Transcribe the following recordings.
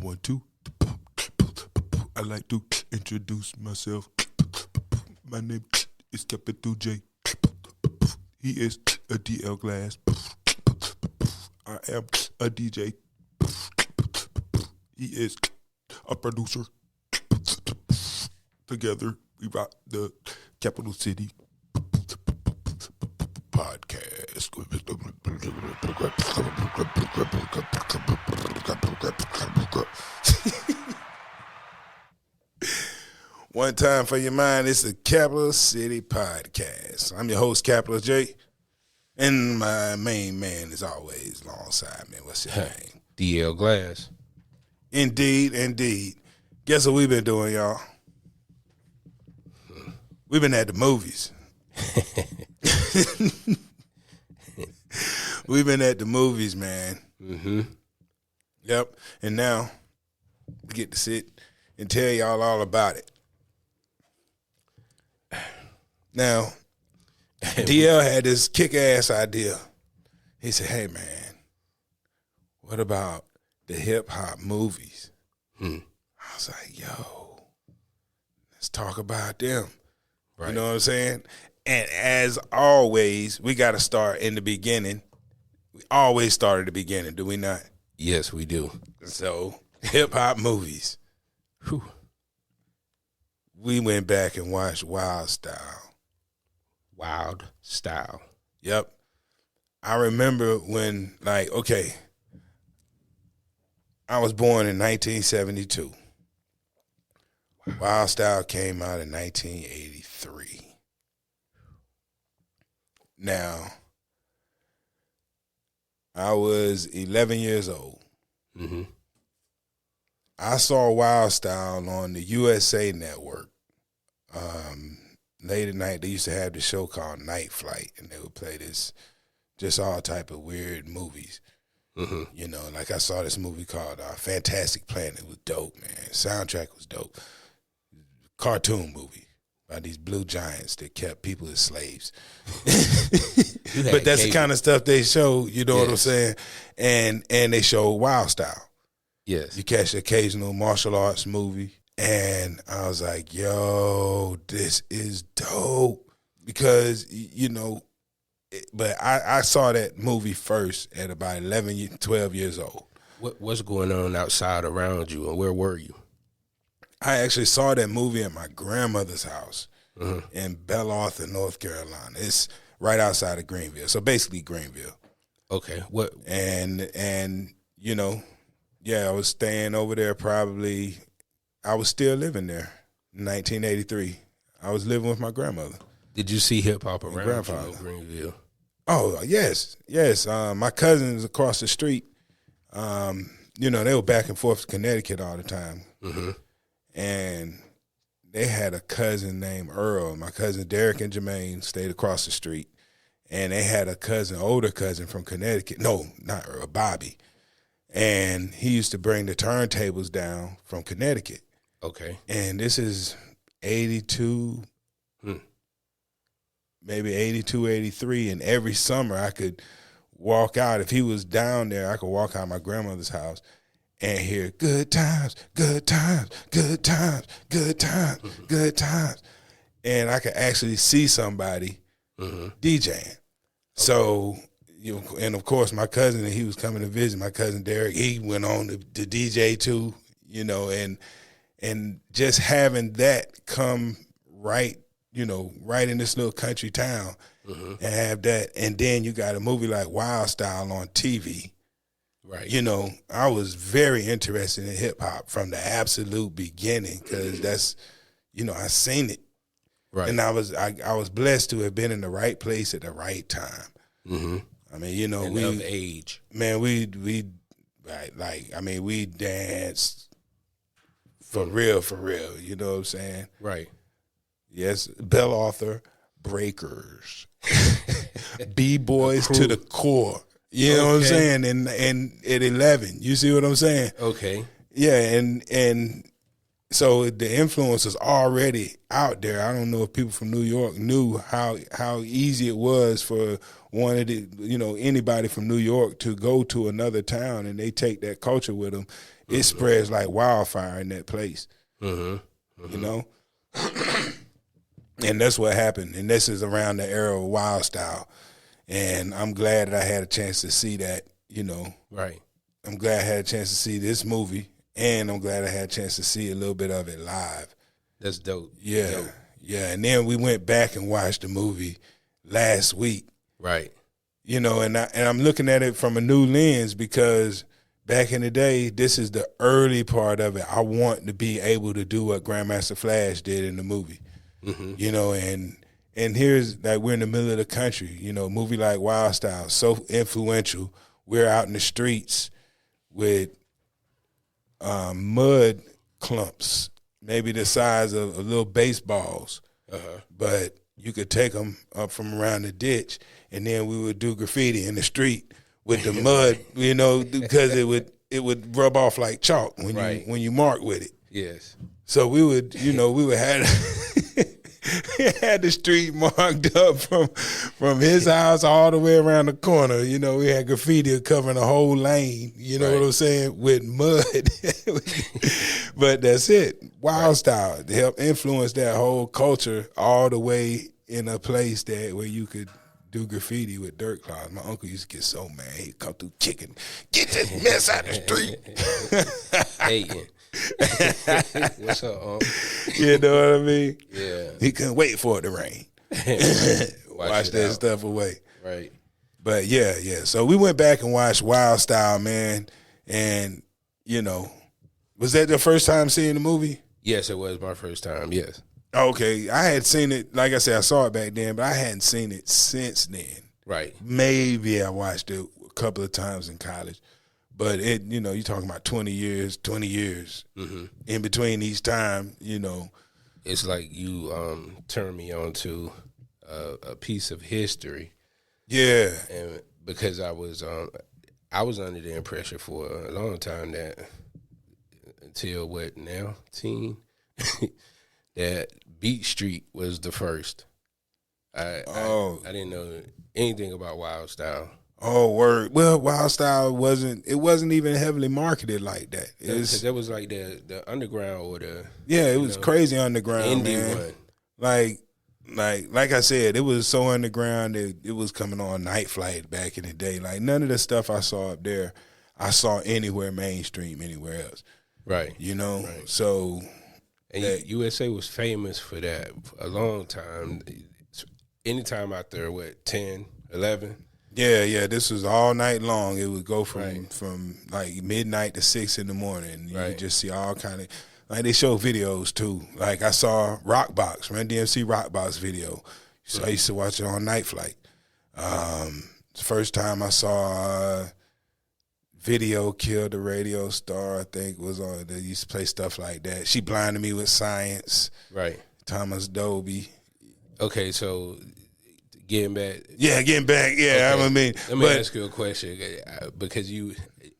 want to. I like to introduce myself. My name is Capital J. He is a DL Glass. I am a DJ. He is a producer. Together, we rock the Capital City podcast. One time for your mind, it's the Capital City podcast. I'm your host, Capital J, and my main man is always alongside me. What's your name? DL Glass. Indeed, indeed. Guess what we've been doing, y'all? We've been at the movies. We've been at the movies, man. Mm-hmm. Yep. And now we get to sit and tell y'all all about it. Now, DL had this kick-ass idea. He said, hey, man, what about the hip-hop movies? I was like, yo, let's talk about them. Right. You know what I'm saying? And as always, we got to start in the beginning. We always start at the beginning, do we not? Yes, we do. So, hip-hop movies. Whew. We went back and watched Wild Style. Wild Style. Yep. I remember when, I was born in 1972. Wild Style came out in 1983. Now, I was 11 years old. Mm-hmm. I saw Wild Style on the USA Network. Late at night, they used to have this show called Night Flight, and they would play just all type of weird movies. Mm-hmm. You know, like I saw this movie called Fantastic Planet. It was dope, man. Soundtrack was dope. Cartoon movie about these blue giants that kept people as slaves. But that's the kind of stuff they show, you know what I'm saying? And they show Wild Style. Yes. You catch the occasional martial arts movie. And I was like, yo, this is dope. Because, but I saw that movie first at about 11, 12 years old. What's going on outside around you, and where were you? I actually saw that movie at my grandmother's house in Belle Arthur, North Carolina. It's right outside of Greenville. So basically Greenville. Okay. What? And I was staying over there probably, I was still living there in 1983. I was living with my grandmother. Did you see hip-hop around grandfather. you in Greenville? Oh, yes. My cousins across the street, they were back and forth to Connecticut all the time. Mm-hmm. And they had a cousin named Earl. My cousin Derek and Jermaine stayed across the street. And they had older cousin from Connecticut. No, not Earl, Bobby. And he used to bring the turntables down from Connecticut. Okay. And this is 82, maybe 82, 83. And every summer I could walk out. If he was down there, I could walk out my grandmother's house and hear good times, good times, good times, good times, good times. And I could actually see somebody DJing. Okay. So, and of course my cousin, he was coming to visit, my cousin Derek, he went on to DJ too, and just having that come right in this little country town and have that. And then you got a movie like Wild Style on TV. Right. I was very interested in hip hop from the absolute beginning because that's, I seen it. Right. And I was blessed to have been in the right place at the right time. Mm-hmm. I mean, and we of age. Man, we danced for real, you know what I'm saying? Right. Yes, Belle Arthur Breakers. B-boys to the core. You know what I'm saying? And at 11, you see what I'm saying? Okay. Yeah, and so the influence is already out there. I don't know if people from New York knew how easy it was for wanted it, anybody from New York to go to another town and they take that culture with them, it spreads like wildfire in that place. You know? And that's what happened. And this is around the era of Wild Style. And I'm glad that I had a chance to see that, Right. I'm glad I had a chance to see this movie, and I'm glad I had a chance to see a little bit of it live. That's dope. Yeah. Dope. Yeah. And then we went back and watched the movie last week. Right. And I'm looking at it from a new lens because back in the day, this is the early part of it. I want to be able to do what Grandmaster Flash did in the movie. And here's like we're in the middle of the country, a movie like Wild Style, so influential. We're out in the streets with mud clumps, maybe the size of little baseballs, but you could take them up from around the ditch, and then we would do graffiti in the street with the mud, because it would rub off like chalk when you mark with it. Yes. So we would have had the street marked up from his house all the way around the corner. We had graffiti covering the whole lane, what I'm saying, with mud. But that's it. Wild Style to help influence that whole culture all the way in a place where you could do graffiti with dirt clods. My uncle used to get so mad. He'd come through kicking, get this mess out the street. Hating. What's up, You know what I mean? Yeah. He couldn't wait for it to rain. Wash that stuff away. Right. But yeah. So we went back and watched Wild Style, man. And, was that the first time seeing the movie? Yes, it was my first time, yes. Okay. I had seen it, like I said, I saw it back then, but I hadn't seen it since then. Right. Maybe I watched it a couple of times in college. But it, you're talking about 20 years in between each time, It's like you turned me on to a piece of history. Yeah. And because I was under the impression for a long time that until what now, teen, that Beat Street was the first. I didn't know anything about Wild Style. Oh, word. Well, Wild Style wasn't even heavily marketed like that. Because that was like the underground or the it was crazy underground, indie man. one. Like I said, it was so underground that it was coming on Night Flight back in the day. Like none of the stuff I saw up there, I saw anywhere mainstream anywhere else. Right. Right. So and USA was famous for that for a long time. Anytime out there, 10, 11. Yeah, this was all night long. It would go from like midnight to 6 in the morning. You could just see all kind of, like they show videos too. Like I saw Rockbox, Run DMC Rockbox video. So I used to watch it on Night Flight. The first time I saw Video Killed the Radio Star, I think was on. They used to play stuff like that. She Blinded Me with Science. Right. Thomas Dolby. Okay, so getting back. Yeah, getting back. Yeah, okay. I mean. Let me ask you a question because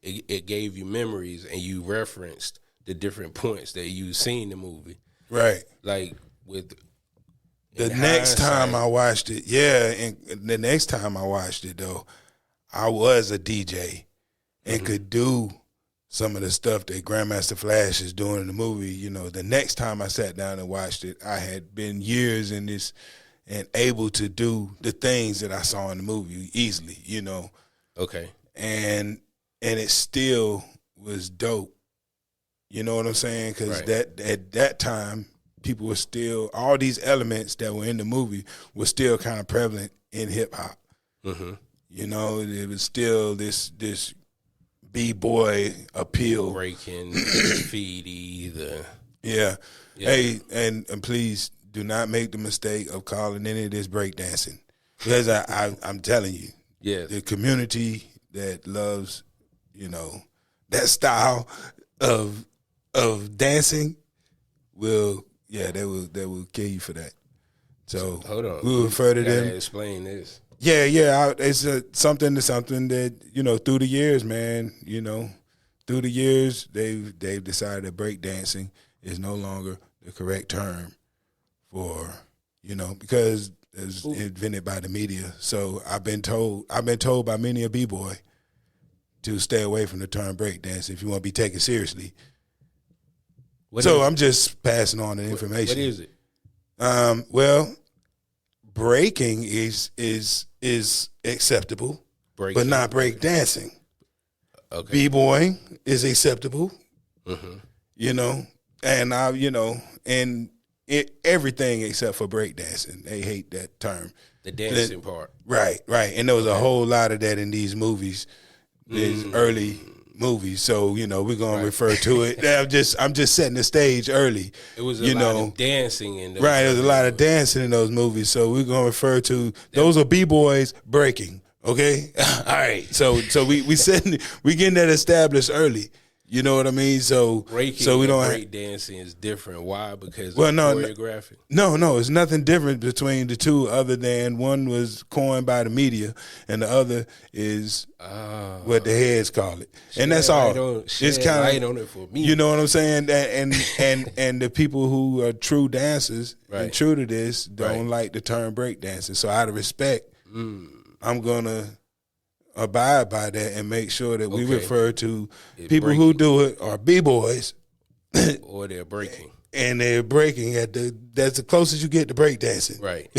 it gave you memories and you referenced the different points that you seen the movie. Right. Like with the next time I watched it, and the next time I watched it though, I was a DJ and could do some of the stuff that Grandmaster Flash is doing in the movie. The next time I sat down and watched it, I had been years in this and able to do the things that I saw in the movie easily, Okay. And it still was dope. You know what I'm saying? Because that at that time, people were still, all these elements that were in the movie were still kind of prevalent in hip hop. Mm-hmm. It was still this B-boy appeal. Breaking, graffiti, Yeah. Hey, and please do not make the mistake of calling any of this breakdancing. Because I'm telling you, the community that loves, that style of dancing they will kill you for that. So hold on. We'll refer to them. Explain this. Yeah. It's something that through the years, man. Through the years, they've decided that breakdancing is no longer the correct term for because was invented by the media. So I've been told by many a b-boy to stay away from the term breakdance if you want to be taken seriously. I'm just passing on the information. What is it? Well, breaking is acceptable, but not break dancing. Okay. B-boying is acceptable, Mm-hmm. and everything except for break dancing. They hate that term. The dancing part. Right. And there was a whole lot of that in these movies, these early movies. So, we're going to refer to it. I'm just setting the stage early. It was a lot of dancing in those Right, there was a lot of dancing in those movies. So we're going to refer to those are B-boys breaking. Okay? All right. So we getting that established early. You know what I mean? So breaking we don't break dancing is different. Why? Because of choreography. No, it's nothing different between the two other than one was coined by the media and the other is what the heads call it. And that's all. It's kind of on it for me. You know what I'm saying? And the people who are true dancers and true to this don't like the term break dancing. So out of respect, I'm gonna abide by that and make sure that we refer to people who do it are b-boys or they're breaking, and they're breaking that's the closest you get to break dancing. Right.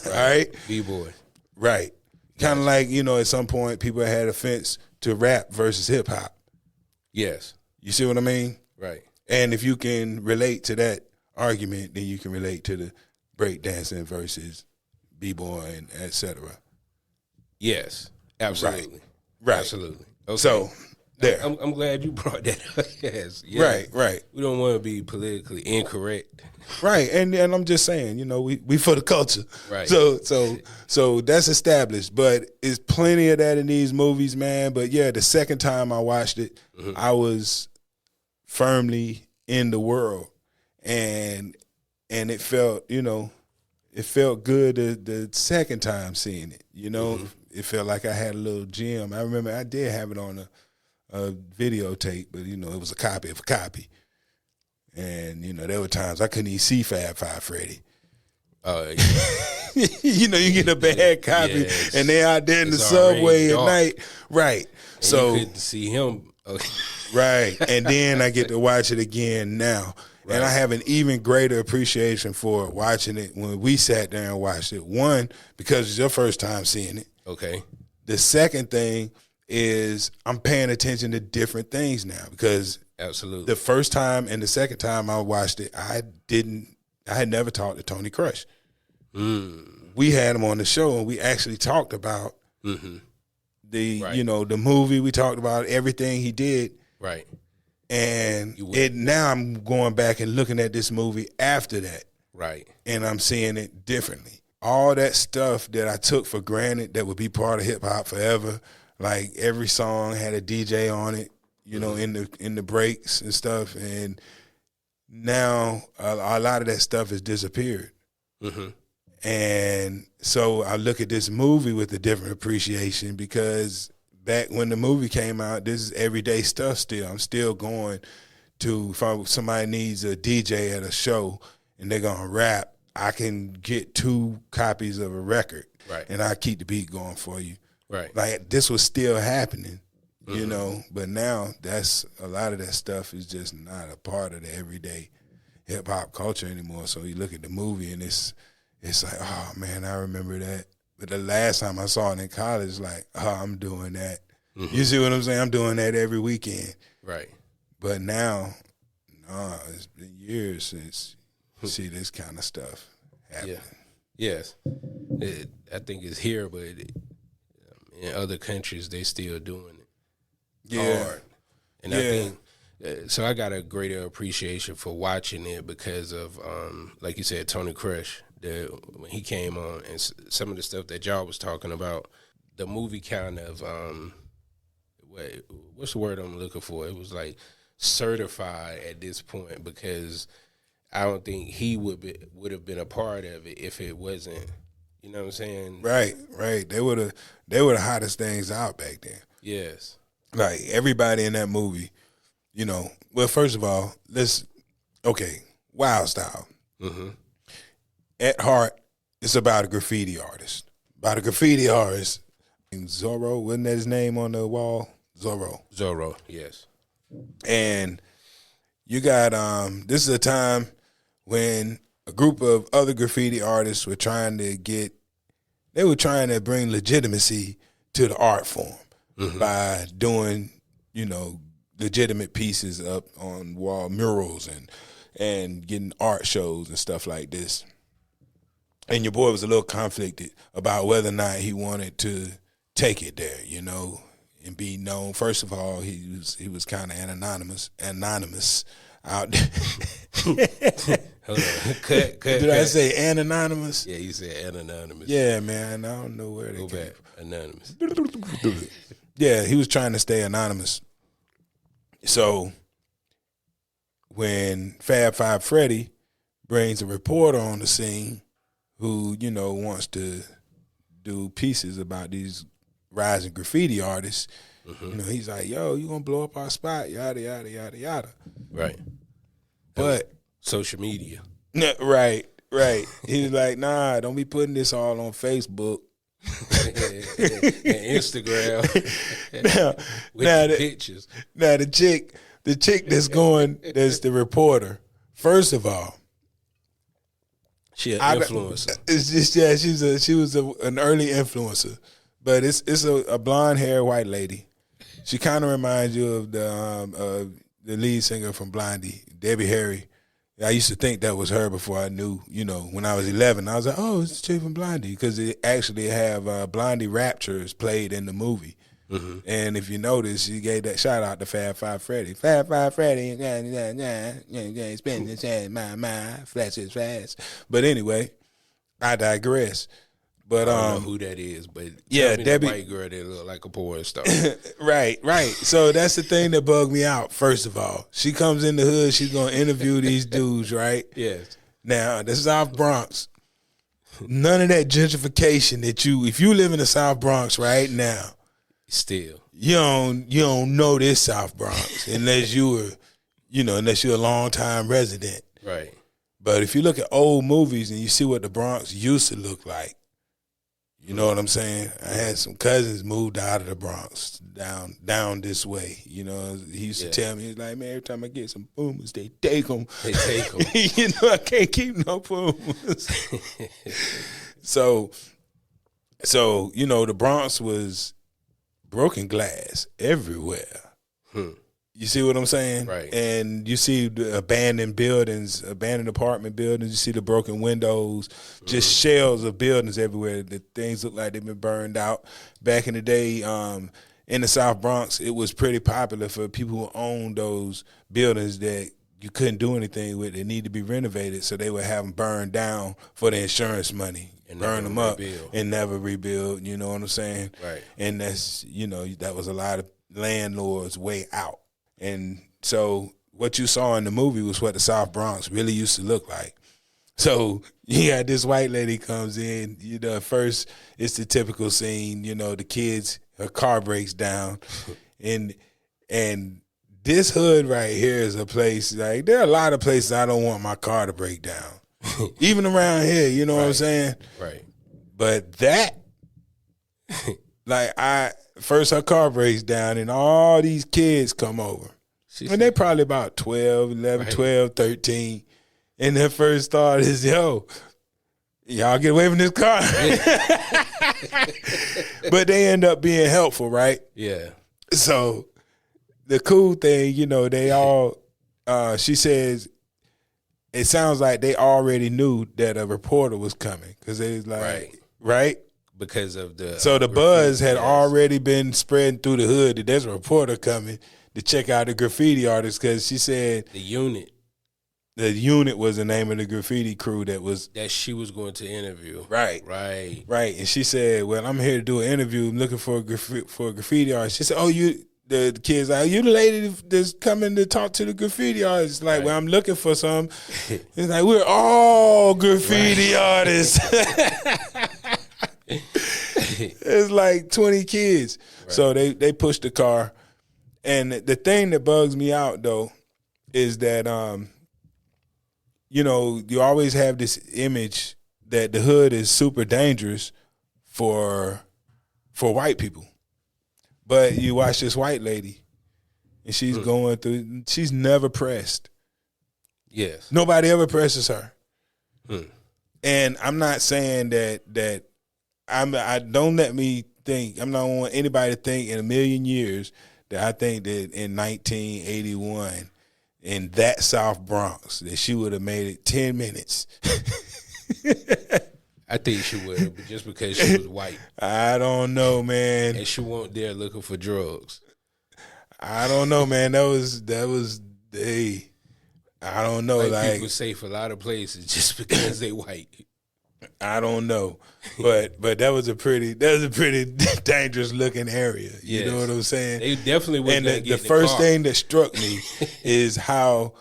All right, b-boy. Right. Kind of like at some point people had offense to rap versus hip hop. Yes. You see what I mean? Right. And if you can relate to that argument, then you can relate to the break dancing versus b-boy and etc. Yes. Absolutely. Right. Absolutely. Okay. So there. I'm glad you brought that up. Yes. Right. We don't want to be politically incorrect. Right. And I'm just saying, we for the culture. Right. So that's established. But it's plenty of that in these movies, man. But yeah, the second time I watched it, I was firmly in the world. And it felt, it felt good the second time seeing it, It felt like I had a little gem. I remember I did have it on a videotape, but it was a copy of a copy. And there were times I couldn't even see Fab Five Freddy. You get a bad copy, and they're out there in the subway at night, right? And so you couldn't see him, right? And then I get to watch it again now. Right. And I have an even greater appreciation for watching it when we sat there and watched it. One, because it's your first time seeing it. Okay. The second thing is I'm paying attention to different things now because absolutely the first time and the second time I watched it, I had never talked to Tony Crush. We had him on the show and we actually talked about the the movie. We talked about everything he did. Right. And now I'm going back and looking at this movie after that. Right. And I'm seeing it differently. All that stuff that I took for granted that would be part of hip hop forever, like every song had a DJ on it, in the breaks and stuff. And now a lot of that stuff has disappeared. Mm-hmm. And so I look at this movie with a different appreciation because back when the movie came out, this is everyday stuff still. I'm still going to, if somebody needs a DJ at a show and they're going to rap, I can get 2 copies of a record. Right. And I keep the beat going for you. Right. Like this was still happening, but now a lot of that stuff is just not a part of the everyday hip hop culture anymore. So you look at the movie and it's like, oh man, I remember that. But the last time I saw it in college, like, oh, I'm doing that. Mm-hmm. You see what I'm saying? I'm doing that every weekend. Right. But now, it's been years since you see this kind of stuff happening. Yeah. Yes. I think it's here, but in other countries, they still doing it. Yeah. Hard. And I think, so I got a greater appreciation for watching it because of, like you said, Tony Crush. When he came on and some of the stuff that y'all was talking about, the movie kind of, what's the word I'm looking for? It was like certified at this point because I don't think he would have been a part of it if it wasn't, you know what I'm saying? Right. They were the hottest things out back then. Yes. Like everybody in that movie, well, first of all, Wild Style. Mm-hmm. At heart It's about a graffiti artist. About a graffiti artist named Zorro. Wasn't that his name on the wall? Zorro, yes. And you got this is a time when a group of other graffiti artists were trying to bring legitimacy to the art form by doing, legitimate pieces up on wall murals and getting art shows and stuff like this. And your boy was a little conflicted about whether or not he wanted to take it there, and be known. First of all, he was kind of anonymous out there. Hold on. Cut. Did I say anonymous? Yeah, you said anonymous. Yeah, man. I don't know where they Go came back. Anonymous. Yeah, he was trying to stay anonymous. So when Fab Five Freddy brings a reporter on the scene who, wants to do pieces about these rising graffiti artists, he's like, yo, you gonna blow up our spot, yada, yada, yada, yada. Right. But social media. Right. He was like, nah, don't be putting this all on Facebook. and Instagram. Now the pictures. Now the chick that's the reporter. First of all, she an influencer. It's just she was an early influencer, but it's a blonde hair white lady. She kind of reminds you of the lead singer from Blondie, Debbie Harry. I used to think that was her before I knew, when I was 11. I was like, oh, it's Chick from Blondie, because they actually have Blondie Raptures played in the movie. Mm-hmm. And if you notice, she gave that shout out to Fab Five Freddy. Fab Five Freddy, spending his hand, my, flash is fast. But anyway, I digress. But I don't know who that is, but yeah, Debbie, the white girl that look like a porn star. Right. So that's the thing that bugged me out. First of all, she comes in the hood. She's gonna interview these dudes, right? Yes. Now the South Bronx, none of that gentrification if you live in the South Bronx right now, still you don't know this South Bronx unless you're a long time resident, right? But if you look at old movies and you see what the Bronx used to look like. You know what I'm saying? I had some cousins moved out of the Bronx down this way. He used to tell me, he's like, man, every time I get some boomers, they take them. I can't keep no boomers. So the Bronx was broken glass everywhere. You see what I'm saying? Right. And you see the abandoned buildings, abandoned apartment buildings. You see the broken windows, just shells of buildings everywhere. The things look like they've been burned out. Back in the day, in the South Bronx, it was pretty popular for people who owned those buildings that you couldn't do anything with. They need to be renovated, so they would have them burned down for the insurance money. And burn them up and never rebuild. You know what I'm saying? Right. And that's, that was a lot of landlords way out. And so what you saw in the movie was what the South Bronx really used to look like. So you got this white lady comes in, first it's the typical scene, the kids, her car breaks down. and this hood right here is a place, like there are a lot of places I don't want my car to break down. Even around here, you know what I'm saying? Right. But that, first her car breaks down and all these kids come over. And they probably about 12, 11, 12, 13. And their first thought is, yo, y'all get away from this car. But they end up being helpful, right? Yeah. So the cool thing, they all, she says, it sounds like they already knew that a reporter was coming because they was like, right? Because of so the buzz had already been spreading through the hood that there's a reporter coming to check out the graffiti artist because she said the unit was the name of the graffiti crew that she was going to interview. Right. And she said, well, I'm here to do an interview. I'm looking for a graffiti artist. She said, oh, the kids like, you the lady that's coming to talk to the graffiti artist. Like, well, I'm looking for some. It's like, we're all graffiti artists. It's like 20 kids. Right. So they pushed the car. And the thing that bugs me out, though, is that, you always have this image that the hood is super dangerous for white people. But you watch this white lady, and she's going through. She's never pressed. Yes. Nobody ever presses her. And I'm not saying that I don't let me think. I'm not want anybody to think in a million years that I think that in 1981 in that South Bronx that she would have made it 10 minutes. I think she would, but just because she was white. I don't know, man. And she wasn't there looking for drugs. I don't know, man. That was hey. I don't know. Like people say for a lot of places just because they white. I don't know, but that was a pretty dangerous looking area. You know what I'm saying? They definitely was. And the first thing that struck me is how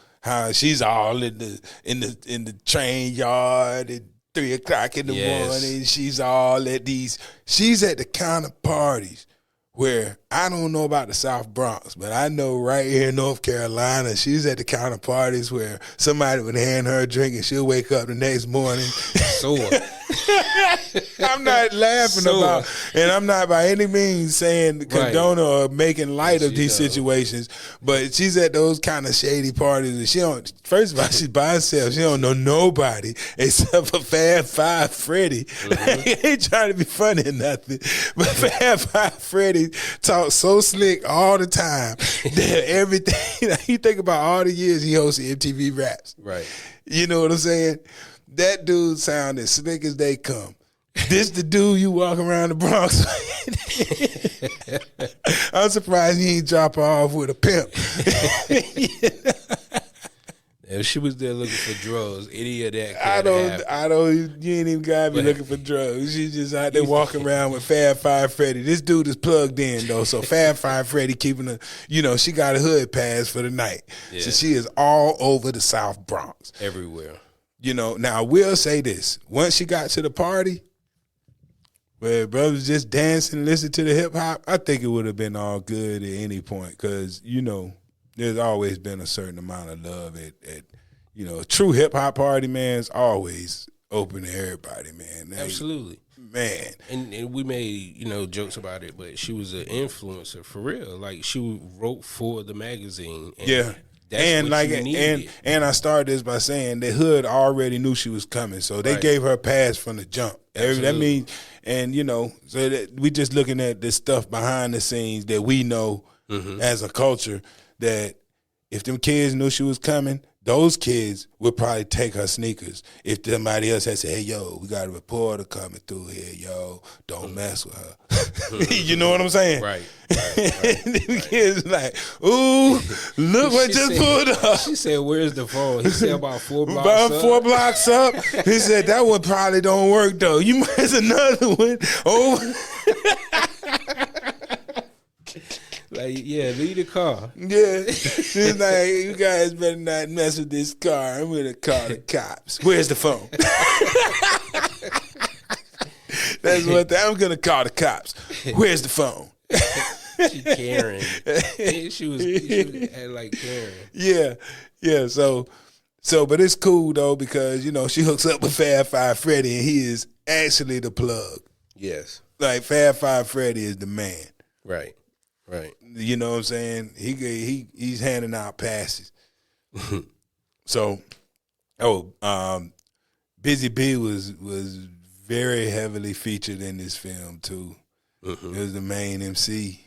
she's all in the train yard at 3:00 in the morning. She's all at she's at the kind of parties where I don't know about the South Bronx, but I know right here in North Carolina, she's at the kind of parties where somebody would hand her a drink and she'll wake up the next morning. Sore. I'm not laughing about, and I'm not by any means saying condone or making light of these situations, but she's at those kind of shady parties and she don't, first of all, she's by herself. She don't know nobody except for Fab Five Freddy. He ain't trying to be funny or nothing, but Fab Five Freddy talks so slick all the time that everything, you think about all the years he hosted MTV Raps. Right. You know what I'm saying? That dude sound as slick as they come. This the dude you walk around the Bronx with. I'm surprised he ain't drop her off with a pimp. If she was there looking for drugs, any of that I don't, you ain't even gotta be looking for drugs. She's just out there walking around with Fab Five Freddy. This dude is plugged in though, so Fab Five Freddy keeping her, she got a hood pass for the night. Yeah. So she is all over the South Bronx. Everywhere. Now I will say this. Once she got to the party, where brothers just dancing, listen to the hip hop, I think it would have been all good at any point because, there's always been a certain amount of love at a true hip hop party, man, is always open to everybody, man. Absolutely. Man. And we made, jokes about it, but she was an influencer for real. Like she wrote for the magazine. And and I started this by saying the hood already knew she was coming, so they gave her a pass from the jump. That means, and so that we just looking at this stuff behind the scenes that we know as a culture that if them kids knew she was coming, those kids would probably take her sneakers. If somebody else had said, "Hey, yo, we got a reporter coming through here, yo, don't mess with her." You know what I'm saying? Right. The kids like, "Ooh, look what just pulled up." She said, "Where's the phone?" He said, "About 4 blocks about 4 blocks up." He said, "That one probably don't work though. You might have another one." Oh. Like, leave the car. Yeah. She's like, "You guys better not mess with this car. I'm going to call the cops. Where's the phone?" That's what I'm going to call the cops. Where's the phone? She Karen. She was like Karen. Yeah. So, but it's cool though because, she hooks up with Fab Five Freddy and he is actually the plug. Yes. Like Fab Five Freddy is the man. Right. You know what I'm saying? He's handing out passes. So, Busy Bee was very heavily featured in this film too. It was the main MC.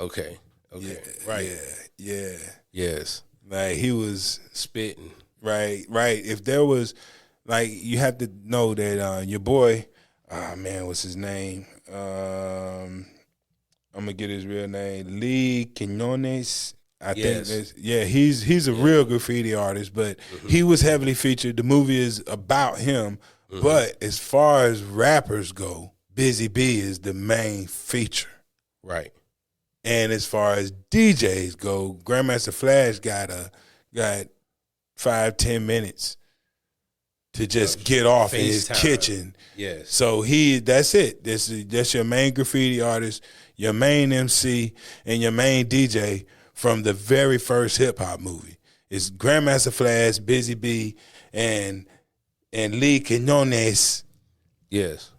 Okay. Yeah, right. Yeah. Yes. Like he was spitting. Right. If there was, like, you have to know that your boy, what's his name? I'm gonna get his real name, Lee Quinones. I think he's a real graffiti artist, but he was heavily featured. The movie is about him, but as far as rappers go, Busy Bee is the main feature. Right. And as far as DJs go, Grandmaster Flash got 5-10 minutes to just get off in his kitchen. Yes. So that's it. That's your main graffiti artist, your main MC, and your main DJ from the very first hip hop movie. It's Grandmaster Flash, Busy Bee, and Lee Quinones Yes.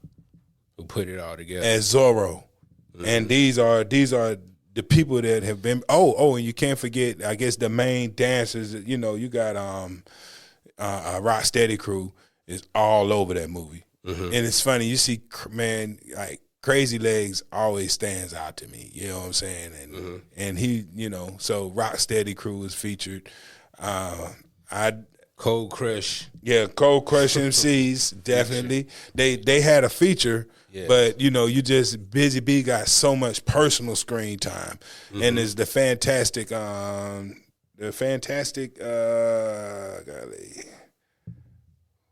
Who put it all together. as Zorro. And these are the people that have been and you can't forget, I guess, the main dancers. You know, you got Rocksteady crew is all over that movie. And it's funny, you see, man, like Crazy Legs always stands out to me. You know what I'm saying? And and he, you know, so Rocksteady crew is featured. Cold Crush. Yeah, Cold Crush MCs, definitely. They had a feature, but you know, you just Busy Bee got so much personal screen time, and there's the fantastic, golly,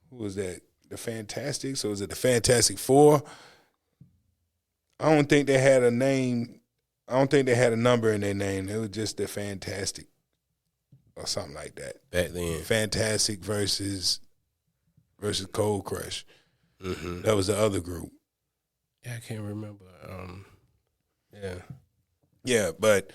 who was that? The Fantastic. So is it the Fantastic Four? I don't think they had a name. I don't think they had a number in their name. It was just the Fantastic or something like that. Back then. Fantastic versus Cold Crush. That was the other group. Yeah, I can't remember. Yeah. Yeah, but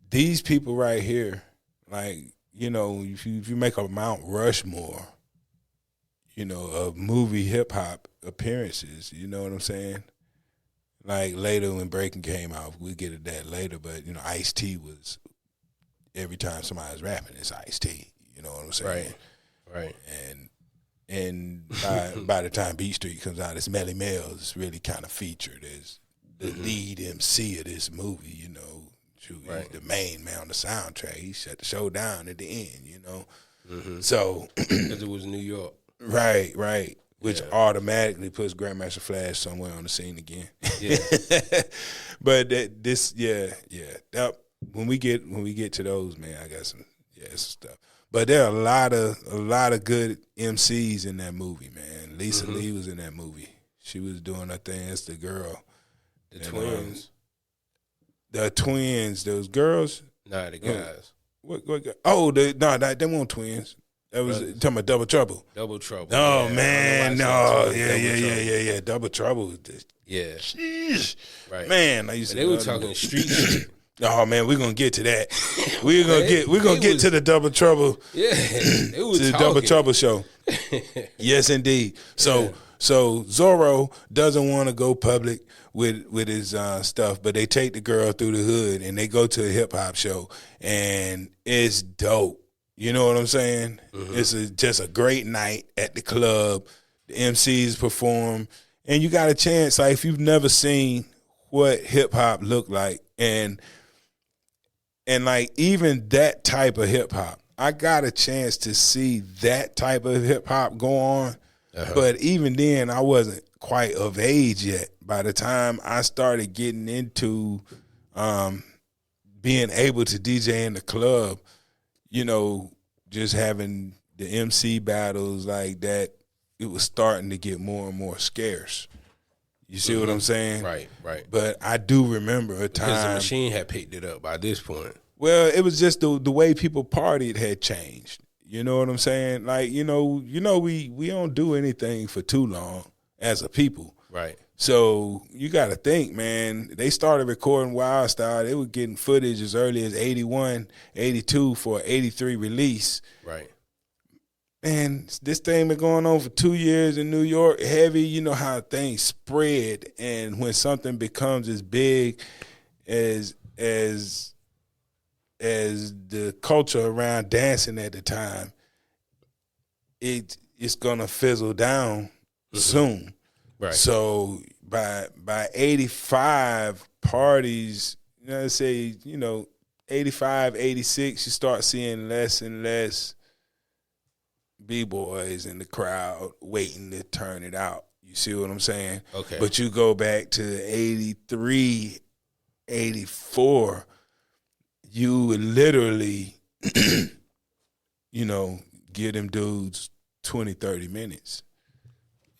these people right here, like, you know, if you make a Mount Rushmore, you know, of movie hip hop appearances, you know what I'm saying? Like later when Breaking came out, we get at that later, but you know, Ice-T was every time somebody's rapping, it's Ice-T. You know what I'm saying? Right. And by the time Beat Street comes out, it's Melly Mel is really kind of featured as the lead MC of this movie. You know, he's the main man on the soundtrack. He shut the show down at the end. You know, so because it was New York. Right. Which automatically puts Grandmaster Flash somewhere on the scene again. Yeah. But when we get to those, man, I got some stuff. But there are a lot of good MCs in that movie, man. Lisa Lee was in that movie. She was doing her thing. It's the girl. The twins. The twins, those girls. Nah, the guys. What? They weren't twins. That was talking about Double Trouble. Double Trouble. Oh man, no, yeah. Double Trouble. Yeah. Sheesh. Right. Man, I used to. They were talking street shit. Oh man, we're gonna get to that. We're gonna get to the Double Trouble. Yeah, it was to the Double Trouble show. Yes, indeed. So Zorro doesn't want to go public with his stuff, but they take the girl through the hood and they go to a hip hop show, and it's dope. You know what I'm saying? It's just a great night at the club. The MCs perform, and you got a chance. Like if you've never seen what hip hop looked like, and like even that type of hip hop, I got a chance to see that type of hip hop go on. But even then, I wasn't quite of age yet. By the time I started getting into being able to DJ in the club, you know, just having the MC battles like that, it was starting to get more and more scarce. You see what I'm saying? Right. But I do remember a time. Because the machine had picked it up by this point. Well, it was just the way people partied had changed. You know what I'm saying? Like, you know, we don't do anything for too long as a people. Right. So you got to think, man, they started recording Wild Style. They were getting footage as early as 81, 82 for an 83 release. Right. Man, this thing been going on for 2 years in New York, heavy. You know how things spread, and when something becomes as big as the culture around dancing at the time, it's gonna fizzle down soon. Right. So by 85 parties, you know, let's say, 85, 86, you start seeing less and less B-boys in the crowd waiting to turn it out. You see what I'm saying? Okay. But you go back to 83, 84, you would literally, give them dudes 20, 30 minutes.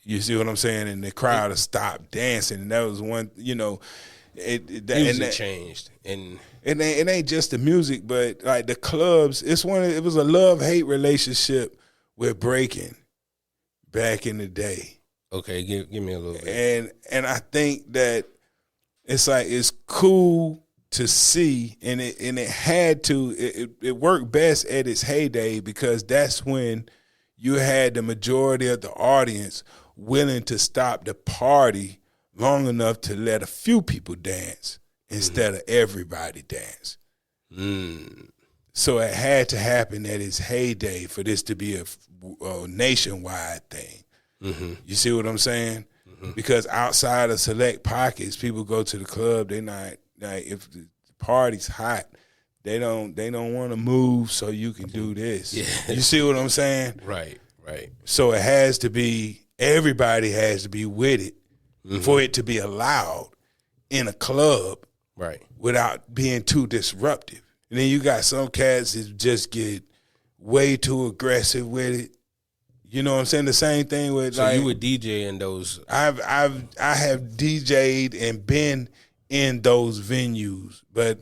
You see what I'm saying? And the crowd would stop dancing. And that was one, music changed. And it ain't just the music, but like the clubs, it was a love-hate relationship with breaking back in the day. Okay, give me a little bit. And I think that it's cool to see, and it had to, it worked best at its heyday, because that's when you had the majority of the audience willing to stop the party long enough to let a few people dance instead of everybody dance. So it had to happen at its heyday for this to be a nationwide thing. You see what I'm saying? Because outside of select pockets, people go to the club. They're not like, if the party's hot, they don't want to move so you can do this. Yeah. You see what I'm saying? Right. So it has to be, everybody has to be with it for it to be allowed in a club, right, without being too disruptive. And then you got some cats that just get way too aggressive with it. You know what I'm saying? The same thing with so you were DJing those. I have DJ'd and been in those venues, but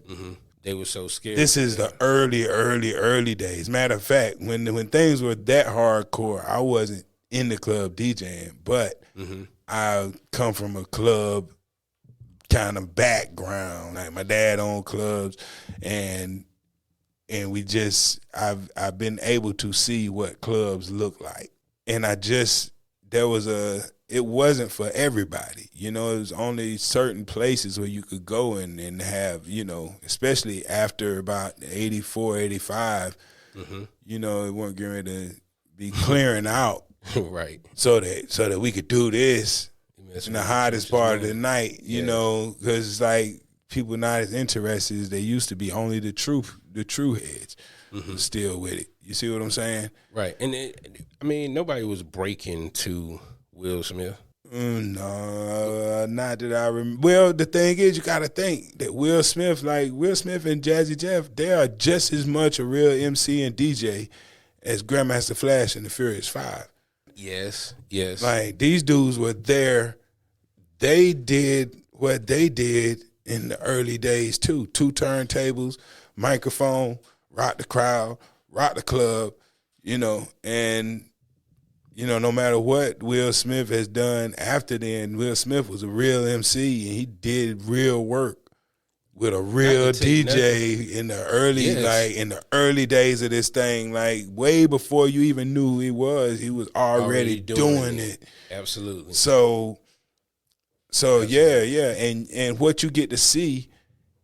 they were so scared. this is the early days. Matter of fact, when things were that hardcore, I wasn't in the club DJing, but I come from a club kind of background. Like my dad owned clubs, and we just I've been able to see what clubs look like, and it wasn't for everybody. You know, it was only certain places where you could go and have, you know, especially after about 84, 85, you know, it wasn't getting ready to be clearing out. Right. So that we could do this in the hottest part of the night, you know, because it's like people not as interested as they used to be. Only the true heads was still with it. You see what I'm saying? Right. And nobody was breaking to Will Smith. No, not that I remember. Well, the thing is, you got to think that Will Smith and Jazzy Jeff, they are just as much a real MC and DJ as Grandmaster Flash and the Furious Five. Yes. Like, these dudes were there. They did what they did in the early days, too. 2 turntables, microphone, rock the crowd, rock the club, you know. And, you know, no matter what Will Smith has done after then, Will Smith was a real MC, and he did real work with a real DJ in the early days of this thing, like way before you even knew who he was already doing it. Absolutely. So yeah. And what you get to see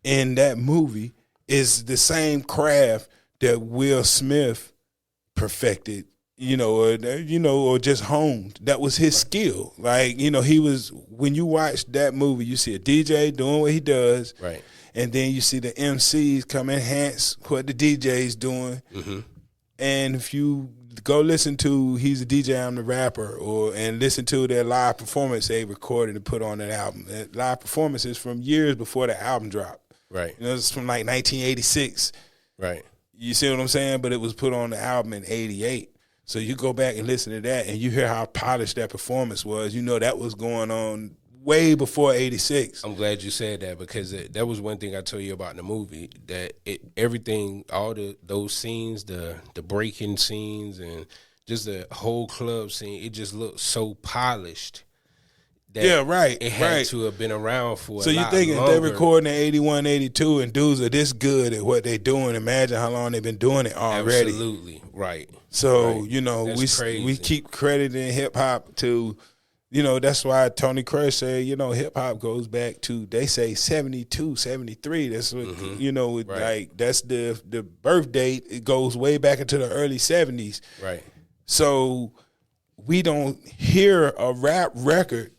in that movie is the same craft that Will Smith perfected, or just honed. That was his skill. Like, when you watch that movie, you see a DJ doing what he does. Right. And then you see the MCs come enhance what the DJ's doing. And if you go listen to He's a DJ, I'm the Rapper, and listen to their live performance they recorded and put on that album. That live performance is from years before the album dropped. Right. It's from like 1986. Right. You see what I'm saying? But it was put on the album in 88. So you go back and listen to that, and you hear how polished that performance was. You know that was going on way before 86. I'm glad you said that, because that was one thing I told you about in the movie, that everything, all those scenes, the breaking scenes and just the whole club scene, it just looked so polished. That It had to have been around for a lot longer. So you thinking if they're recording in 81, 82 and dudes are this good at what they're doing, imagine how long they've been doing it already. Absolutely, right. So, That's we keep crediting hip-hop to, that's why Tony Crush said, hip hop goes back to, they say 72, 73. That's what, like that's the birth date. It goes way back into the early 70s. Right. So we don't hear a rap record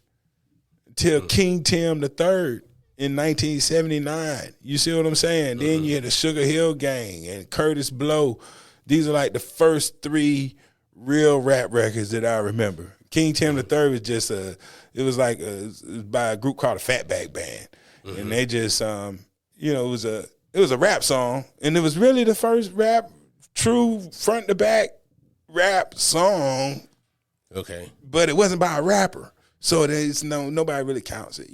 till King Tim III in 1979. You see what I'm saying? Then you had the Sugar Hill Gang and Curtis Blow. These are like the first 3 real rap records that I remember. King Tim III was just it was by a group called the Fatback Band. And they just, it was a rap song. And it was really the first true front to back rap song. Okay. But it wasn't by a rapper. So there's nobody really counts it,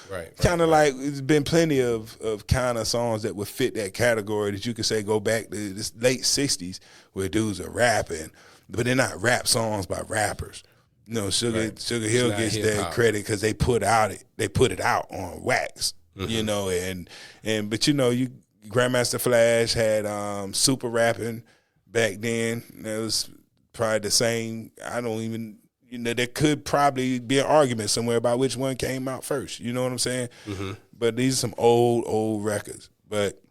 Right. Kind of like there's been plenty of kind of songs that would fit that category that you could say go back to this late 60s where dudes are rapping, but they're not rap songs by rappers. Sugar Hill gets that credit because they put it out on wax, but Grandmaster Flash had super rapping back then. That was probably the same. I don't even, there could probably be an argument somewhere about which one came out first. You know what I'm saying? Mm-hmm. But these are some old records. But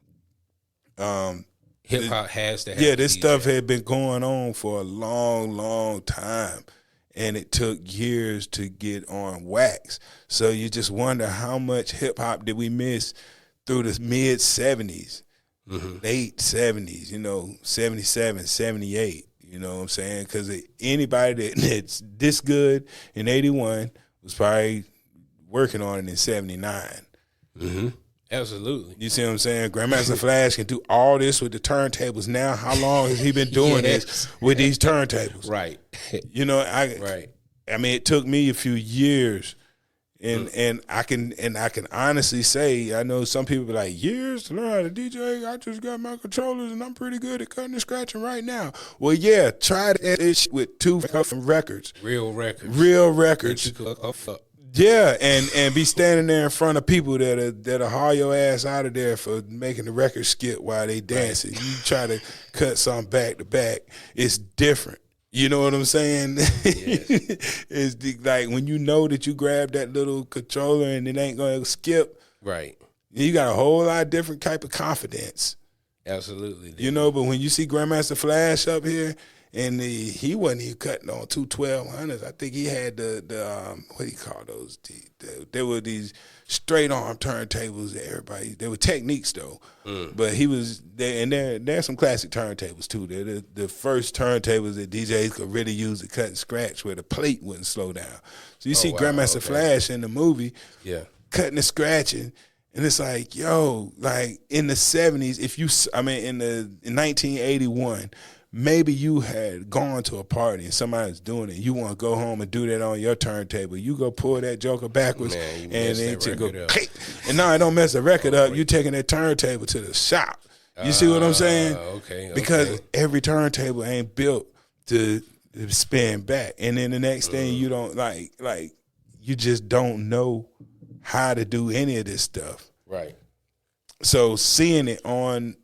hip hop has to have. Yeah, this stuff had been going on for a long time. And it took years to get on wax. So you just wonder how much hip hop did we miss through the mid 70s, late 70s, 77, 78, you know what I'm saying? Because anybody that's this good in 81 was probably working on it in 79. Mm-hmm. Absolutely. You see what I'm saying? Grandmaster Flash can do all this with the turntables now. How long has he been doing this with these turntables? Right. Right. I mean, it took me a few years, and I can honestly say, I know some people be like, years to learn how to DJ. I just got my controllers and I'm pretty good at cutting and scratching right now. Well, yeah, try that with 2 records. Real records. Yeah, and be standing there in front of people that'll haul your ass out of there for making the record skip while they dancing. Right. You try to cut something back to back, it's different. You know what I'm saying? Yes. It's like when you know that you grab that little controller and it ain't gonna skip. Right. You got a whole lot different type of confidence. Absolutely. But when you see Grandmaster Flash up here, and he wasn't even cutting on 2 1200s. I think he had the what do you call those? There were these straight arm turntables that everybody. They were Techniques though, but he was there. And there's some classic turntables too. They're the first turntables that DJs could really use to cut and scratch, where the plate wouldn't slow down. So you see Grandmaster Flash in the movie, cutting and scratching. And it's like, yo, like in the 70s, in 1981. Maybe you had gone to a party and somebody's doing it. You want to go home and do that on your turntable. You go pull that joker backwards, and then you go, and no, it don't mess the record up. You taking that turntable to the shop. You see what I'm saying? Okay. Because every turntable ain't built to spin back, and then the next thing you don't like you just don't know how to do any of this stuff. Right. So seeing it on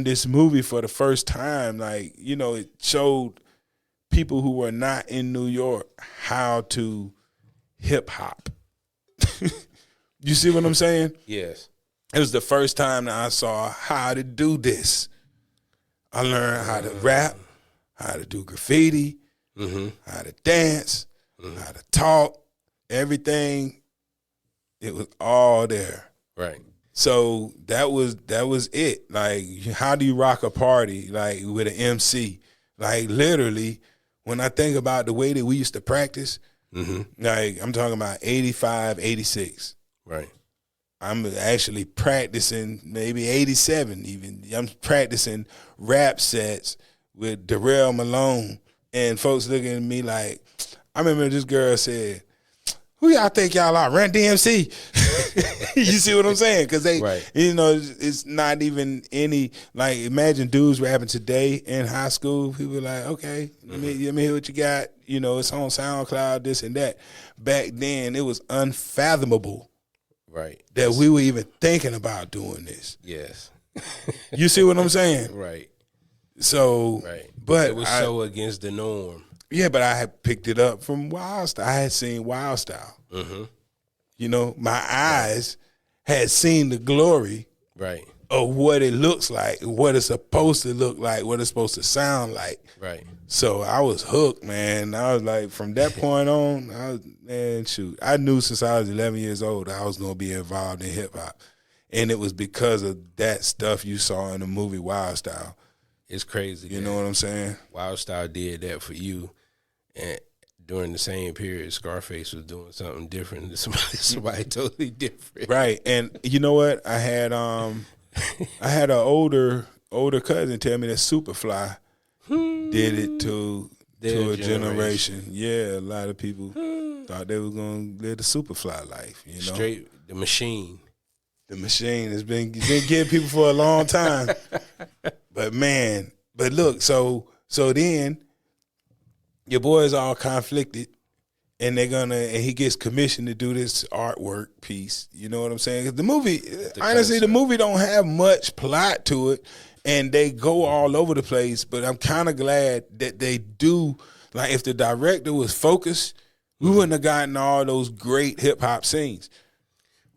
this movie for the first time, it showed people who were not in New York how to hip hop. You see what I'm saying? Yes. It was the first time that I saw how to do this. I learned how to rap, how to do graffiti, how to dance, how to talk, everything. It was all there. Right. So that was it. Like, how do you rock a party with an MC? Like, literally, when I think about the way that we used to practice, I'm talking about 85, 86. Right. I'm actually practicing maybe 87 even. I'm practicing rap sets with Darrell Malone, and folks looking at me like, I remember this girl said, who y'all think y'all are? Run DMC. You see what I'm saying? Because it's not even any, imagine dudes rapping today in high school. People are like, okay, let me hear what you got. It's on SoundCloud, this and that. Back then, it was unfathomable that we were even thinking about doing this. Yes. You see what I'm saying? Right. So, but it was so against the norm. Yeah, but I had picked it up from Wild Style. I had seen Wild Style. My eyes had seen the glory of what it looks like, what it's supposed to look like, what it's supposed to sound like. Right. So I was hooked, man. I was like, from that point on, I knew since I was 11 years old I was going to be involved in hip-hop. And it was because of that stuff you saw in the movie Wild Style. It's crazy. You know what I'm saying? Wild Style did that for you. And during the same period, Scarface was doing something different to somebody totally different. Right. And you know what? I had an older cousin tell me that Superfly did it to a generation. Yeah, a lot of people thought they were gonna live the Superfly life, Straight the machine. The machine has been getting people for a long time. But look, so then your boys all conflicted, and he gets commissioned to do this artwork piece. You know what I'm saying? 'Cause the movie, honestly, the movie don't have much plot to it, and they go all over the place. But I'm kind of glad that they do. Like, if the director was focused, we wouldn't have gotten all those great hip hop scenes.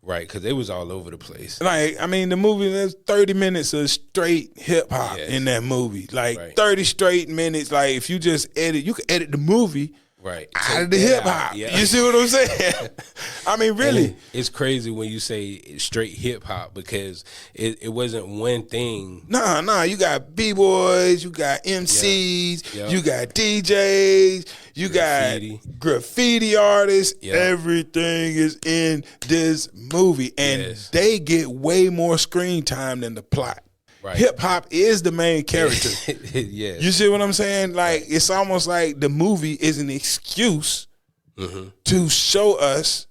Right, because it was all over the place. Like, I mean, the movie, there's 30 minutes of straight hip hop in that movie. Like, 30 straight minutes. Like, if you just edit, you can edit the movie out of the hip hop. Yeah. You see what I'm saying? I mean, really. And it's crazy when you say straight hip hop because it wasn't one thing. Nah, you got B-boys, you got MCs, you got DJs, you got graffiti artists. Everything is in this movie. And they get way more screen time than the plot. Right. Hip hop is the main character. Yes. You see what I'm saying? Like, it's almost like the movie is an excuse to show us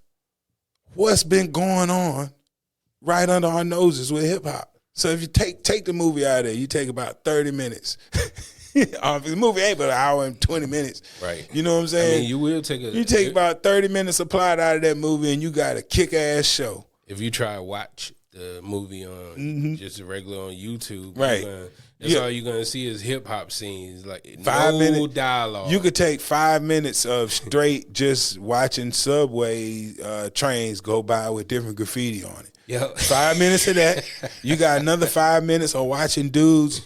what's been going on right under our noses with hip hop. So if you take the movie out of there, you take about 30 minutes. The movie ain't but an hour and 20 minutes. Right. You know what I'm saying? I mean, you take about 30 minutes of plot out of that movie and you got a kick-ass show. If you try to watch the movie on just regular on YouTube, right? That's all you're gonna see is hip hop scenes, like 5 minutes no dialogue. You could take 5 minutes of straight just watching subway trains go by with different graffiti on it. Yeah, 5 minutes of that. You got another 5 minutes of watching dudes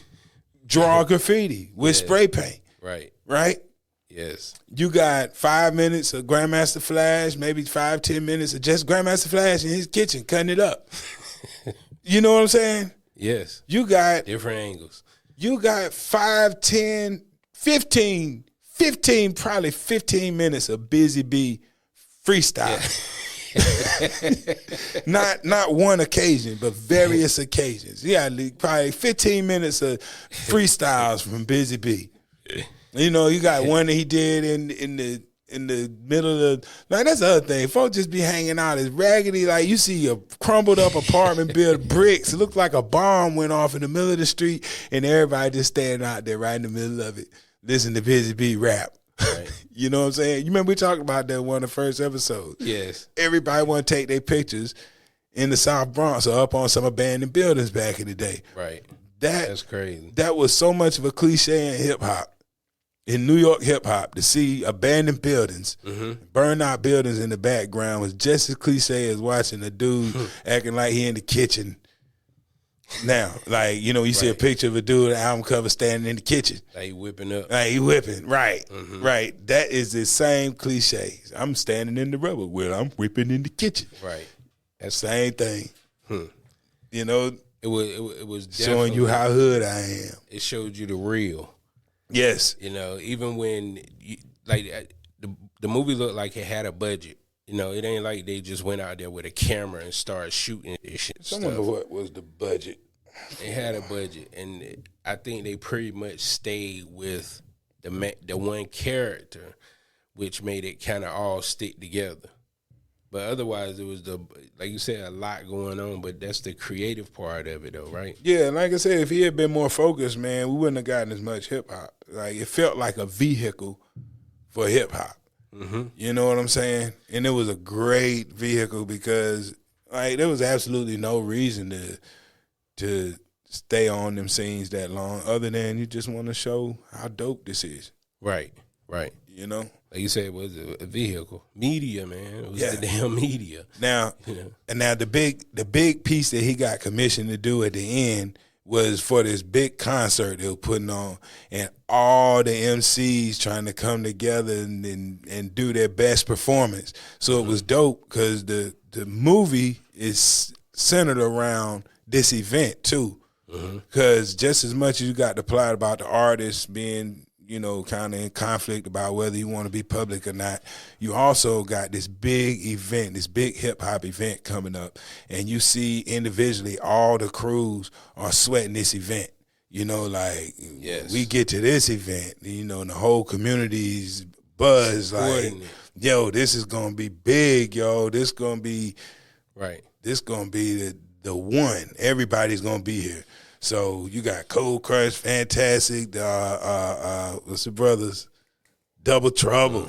draw graffiti with spray paint. Right. Yes. You got 5 minutes of Grandmaster Flash, maybe 5-10 minutes of just Grandmaster Flash in his kitchen cutting it up. You know what I'm saying? Yes. You got different angles. You got 5, 10, 15, probably 15 minutes of Busy Bee freestyle. Yeah. not one occasion, but various occasions. Yeah, probably 15 minutes of freestyles from Busy Bee. You know, you got one that he did in the middle of the, like, that's the other thing. Folks just be hanging out as raggedy, like you see a crumbled up apartment built of bricks. It looked like a bomb went off in the middle of the street, and everybody just standing out there right in the middle of it, listening to Busy Bee rap. Right. You know what I'm saying? You remember we talked about that one of the first episodes. Yes. Everybody want to take their pictures in the South Bronx or up on some abandoned buildings back in the day. Right. That's crazy. That was so much of a cliche in hip hop. In New York hip hop, to see abandoned buildings, burned out buildings in the background was just as cliche as watching a dude acting like he in the kitchen. Now, like, you know, you see a picture of a dude, an album cover, standing in the kitchen. Like he whipping up. Like he whipping, right. Right. That is the same cliche. I'm standing in the rubber where I'm whipping in the kitchen. Right. That same thing. You know, it was showing you how hood I am. It showed you the real. Yes. You know, even when the movie looked like it had a budget. You know, it ain't like they just went out there with a camera and started shooting this shit. I wonder what was the budget. They had a budget, and I think they pretty much stayed with the one character, which made it kind of all stick together. But otherwise, it was like you said, a lot going on. But that's the creative part of it, though, right? Yeah, like I said, if he had been more focused, man, we wouldn't have gotten as much hip hop. Like, it felt like a vehicle for hip hop. You know what I'm saying? And it was a great vehicle because, like, there was absolutely no reason to stay on them scenes that long, other than you just want to show how dope this is. Right. You know? Like you said, it was a vehicle. Media, man. It was the damn media. Now, and now the big piece that he got commissioned to do at the end was for this big concert they were putting on, and all the MCs trying to come together and do their best performance. So it was dope because the movie is centered around this event too. Because just as much as you got the plot about the artist being, you know, kind of in conflict about whether you want to be public or not, you also got this big event, this big hip-hop event coming up, and you see individually all the crews are sweating this event. You know, like, we get to this event, you know, and the whole community's buzz, like, yo, this is going to be big, yo. This going to be this going to be the one. Everybody's going to be here. So you got Cold Crush, Fantastic, what's the brothers? Double Trouble.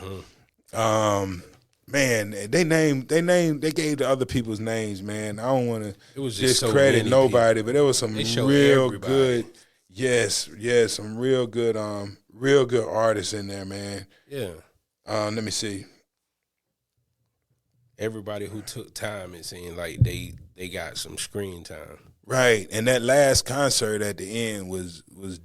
man, they gave the other people's names, man. I don't want It was to just so discredit many nobody, people. but there was some They showed real everybody. good, yes, some real good artists in there, man. Yeah. Let me see. Everybody who took time, it seemed like they got some screen time. Right, and that last concert at the end was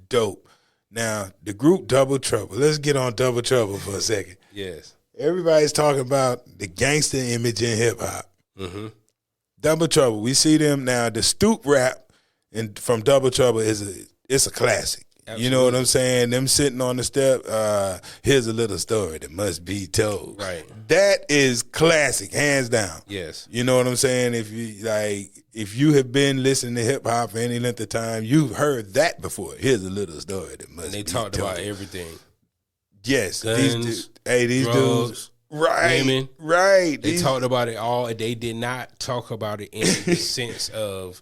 dope. Now, the group Double Trouble. Let's get on Double Trouble for a second. Yes. Everybody's talking about the gangster image in hip hop. Mm-hmm. Double Trouble. We see them now. The stoop rap from Double Trouble it's a classic. Absolutely. You know what I'm saying? Them sitting on the step. Here's a little story that must be told. Right. That is classic, hands down. Yes. You know what I'm saying? If you have been listening to hip hop for any length of time, you've heard that before. Here's a little story that must be And they talked told. about everything. Yes, Guns, these drugs, dudes, right, women. right. They talked about it all. They did not talk about it in the sense of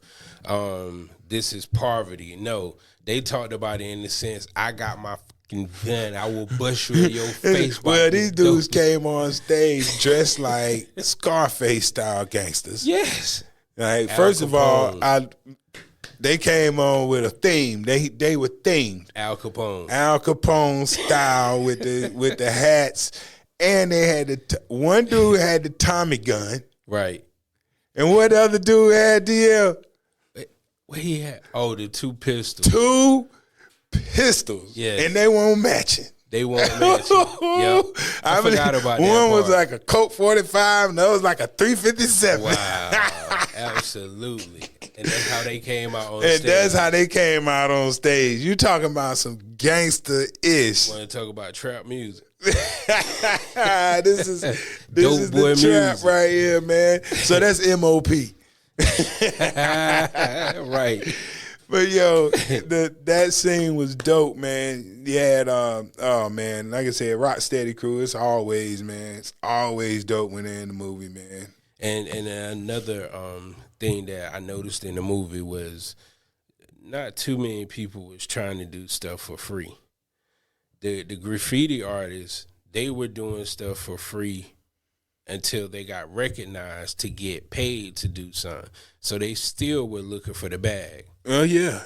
this is poverty. No, they talked about it in the sense I got my fucking gun. I will bust you in your face. Well, these dudes came on stage dressed like Scarface style gangsters. Yes. Like, Al first of all, Capone. they came on with a theme. They were themed. Al Capone. Al Capone style with the hats, and they had one dude had the Tommy gun, Right. and what the other dude had? DL What he had? Oh, the two pistols. 2 pistols, Yes. and they weren't matching. They won't match it. Yep. I forgot about that. One was part. like a Colt 45, and the other was like a 357. Wow. Absolutely. And that's how they came out on And stage. that's how they came out on stage. You talking about some gangster-ish. Want to talk about trap music. this is Dope boy the trap music. right here, man. So that's MOP. Right. But yo, that scene was dope, man. You had oh man, like I said, Rocksteady Crew. It's always, man. It's always dope when they're in the movie, man. And another thing that I noticed in the movie was not too many people was trying to do stuff for free. The graffiti artists, they were doing stuff for free until they got recognized to get paid to do something. So they still were looking for the bag. Oh yeah.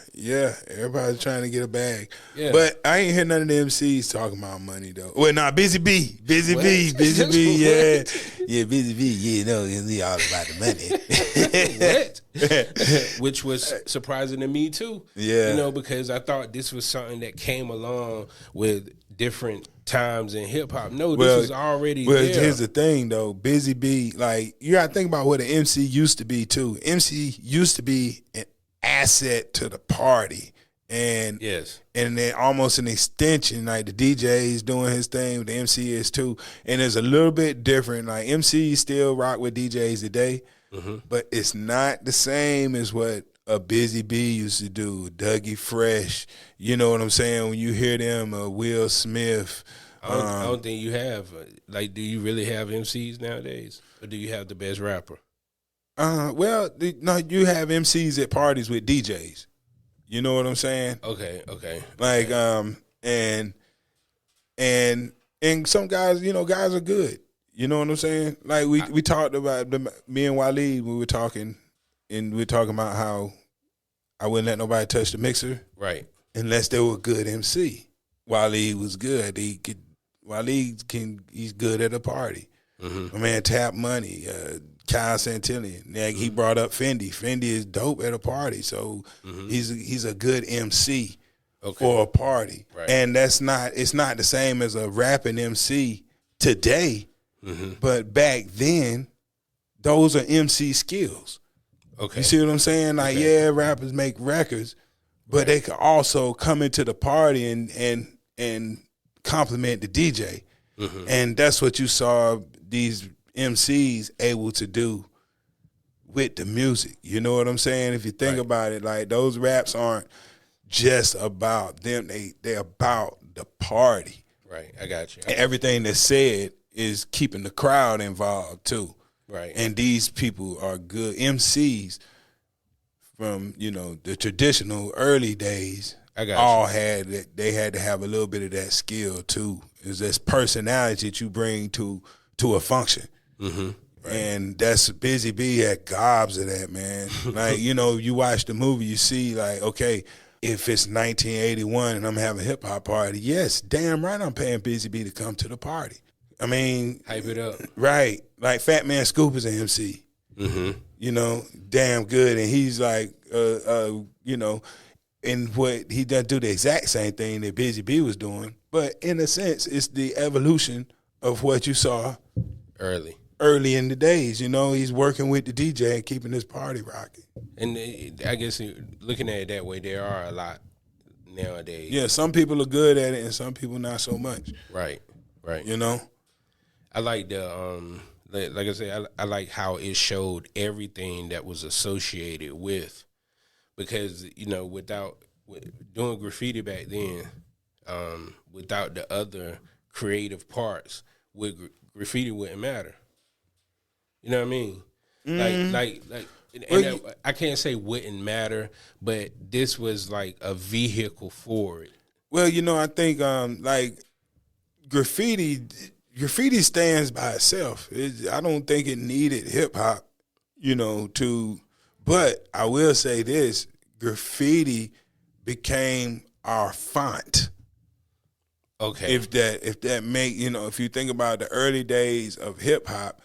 Everybody's trying to get a bag. Yeah. But I ain't hear none of the MCs talking about money though. Well, nah, Busy B, What? Busy B, yeah, Busy B, yeah, no, it's all about the money. What? Which was surprising to me too. Yeah. You know, because I thought this was something that came along with different times in hip hop. No, this was already Well, there. here's the thing though, Busy B, like you gotta think about what an MC used to be too. MC used to be an asset to the party. And Yes. and then almost an extension, like the DJ is doing his thing, the MC is too. And it's a little bit different. Like MCs still rock with DJs today, but it's not the same as what a Busy B used to do, Dougie Fresh. You know what I'm saying? When you hear them, Will Smith. I don't think you have. Like, do you really have MCs nowadays? Or do you have the best rapper? Well, no, you have MCs at parties with DJs. You know what I'm saying? Okay. Like, and some guys, guys are good. You know what I'm saying? Like we talked about me and Waleed. We were talking, and we were talking about how I wouldn't let nobody touch the mixer Right. unless they were a good MC. Waleed was good. He's good at a party. My man Tap Money, Kyle Santillan. Like he brought up Fendi. Fendi is dope at a party, so he's a good MC for a party. Right. And it's not the same as a rapping MC today, but back then, those are MC skills. Okay. You see what I'm saying? Like, yeah, rappers make records, but they could also come into the party and compliment the DJ. And that's what you saw these MCs able to do with the music. You know what I'm saying? If you think about it, like those raps aren't just about them. They're about the party. Right. I got you. And everything that's said is keeping the crowd involved too. Right. And these people are good MCs from, the traditional early days. I got all had that. They had to have a little bit of that skill too. It's this personality that you bring to a function. And that's Busy B had gobs of that, man. Like, you know, you watch the movie, you see, like, okay, if it's 1981 and I'm having a hip hop party, yes, damn right I'm paying Busy B to come to the party. I mean, Hype it up. Right. Like Fat Man Scoop is an MC. You know, damn good. And he's like, you know, and what he doesn't do the exact same thing that Busy B was doing. But in a sense, it's the evolution of what you saw early in the days. You know, he's working with the DJ and keeping his party rocking. And I guess looking at it that way, there are a lot nowadays. Yeah, some people are good at it and some people not so much. Right. You know? I like the like I said, I like how it showed everything that was associated with, because, you know, doing graffiti back then, without the other creative parts, graffiti wouldn't matter. You know what I mean? Like, and I can't say wouldn't matter, but this was like a vehicle for it. Well, you know, I think like graffiti stands by itself. I don't think it needed hip hop, you know, but I will say this, graffiti became our font. Okay. If that make, you know, if you think about the early days of hip hop,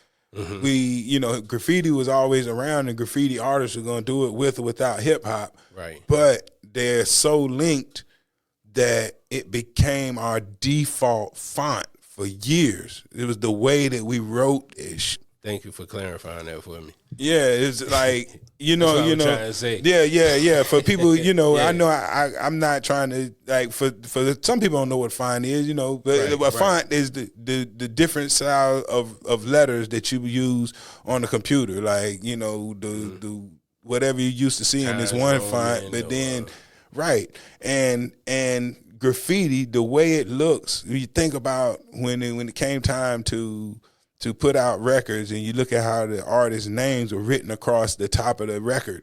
you know, graffiti was always around and graffiti artists were going to do it with or without hip hop. Right. But they're so linked that it became our default font for years. It was the way that we wrote ish. Thank you for clarifying that for me. Yeah, it's like, you know, That's what I'm trying to say. Yeah. For people, you know, Yeah. I know I'm not trying to, like, for some people don't know what font is, you know, but a font is the different style of letters that you use on the computer, like, you know, the whatever you used to see in this one font, but then right, and graffiti, the way it looks, you think about when it came time to put out records and you look at how the artists' names were written across the top of the record,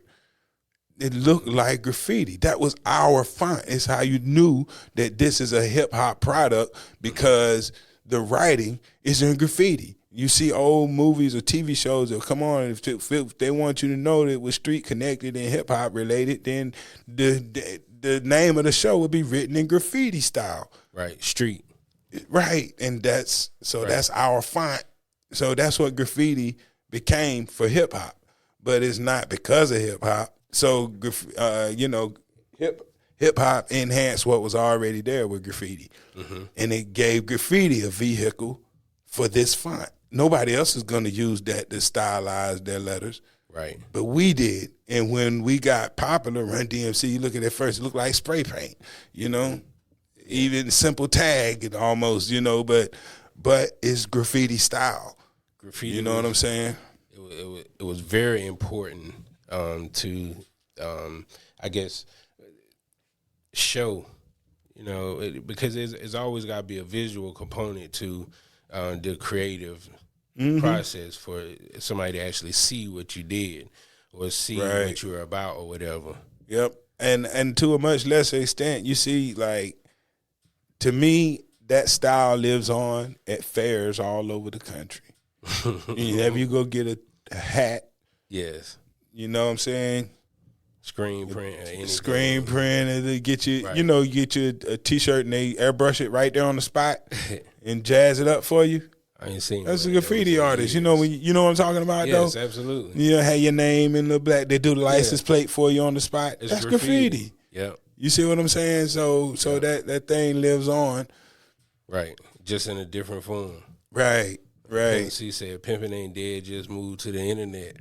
it looked like graffiti. That was our font. It's how you knew that this is a hip-hop product, because the writing is in graffiti. You see old movies or TV shows that come on, if they want you to know that it was street connected and hip-hop related, then the name of the show would be written in graffiti style. Right, street. Right, and that's our font. So that's what graffiti became for hip hop, but it's not because of hip hop. So you know, hip hop enhanced what was already there with graffiti, and it gave graffiti a vehicle for this font. Nobody else is going to use that to stylize their letters, right? But we did, and when we got popular, Run DMC, you look at it first, it looked like spray paint, you know, even simple tag, it almost, you know, but it's graffiti style. Graffiti, you know what I'm saying? It was very important to, I guess, show, you know, because it's always got to be a visual component to the creative process for somebody to actually see what you did or see what you were about or whatever. Yep, and to a much lesser extent, you see, like, to me, that style lives on at fairs all over the country. Whenever you go get a hat, yes, you know what I'm saying? Screen print or anything. Screen print, and they get you, you know, you get you a T-shirt and they airbrush it right there on the spot and jazz it up for you. I ain't seen that's a graffiti artist. You know, you know what I'm talking about, though? Yes, absolutely. You know, have your name in the black. They do the license plate for you on the spot. That's graffiti. Yep. You see what I'm saying? So that thing lives on. Right. Just in a different form. Right. She said, "Pimpin' ain't dead, just moved to the internet."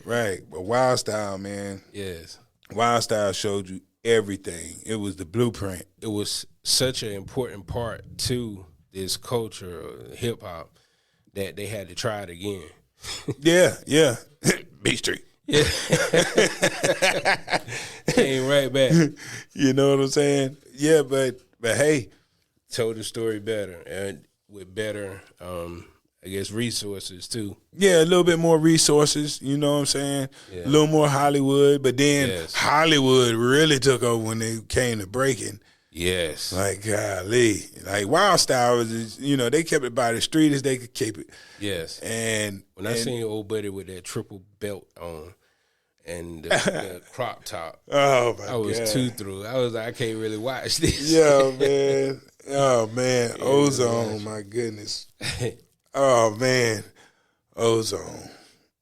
Right. But Wild Style, man. Yes. Wild Style showed you everything. It was the blueprint. It was such an important part to this culture, hip hop, that they had to try it again. Yeah. B Street. Yeah. Came right back. You know what I'm saying? Yeah, but hey, told the story better and with better, I guess, resources too. Yeah, a little bit more resources, you know what I'm saying? Yeah. A little more Hollywood, but then Hollywood really took over when they came to breaking. Yes. Like, golly. Like, Wild Style was, they kept it by the street as they could keep it. Yes. And when I seen old buddy with that triple belt on and the crop top, oh, my God. I was too through. I was like, I can't really watch this. Yo, man. Oh, man. Yeah, Ozone, my goodness. Oh, man. Ozone.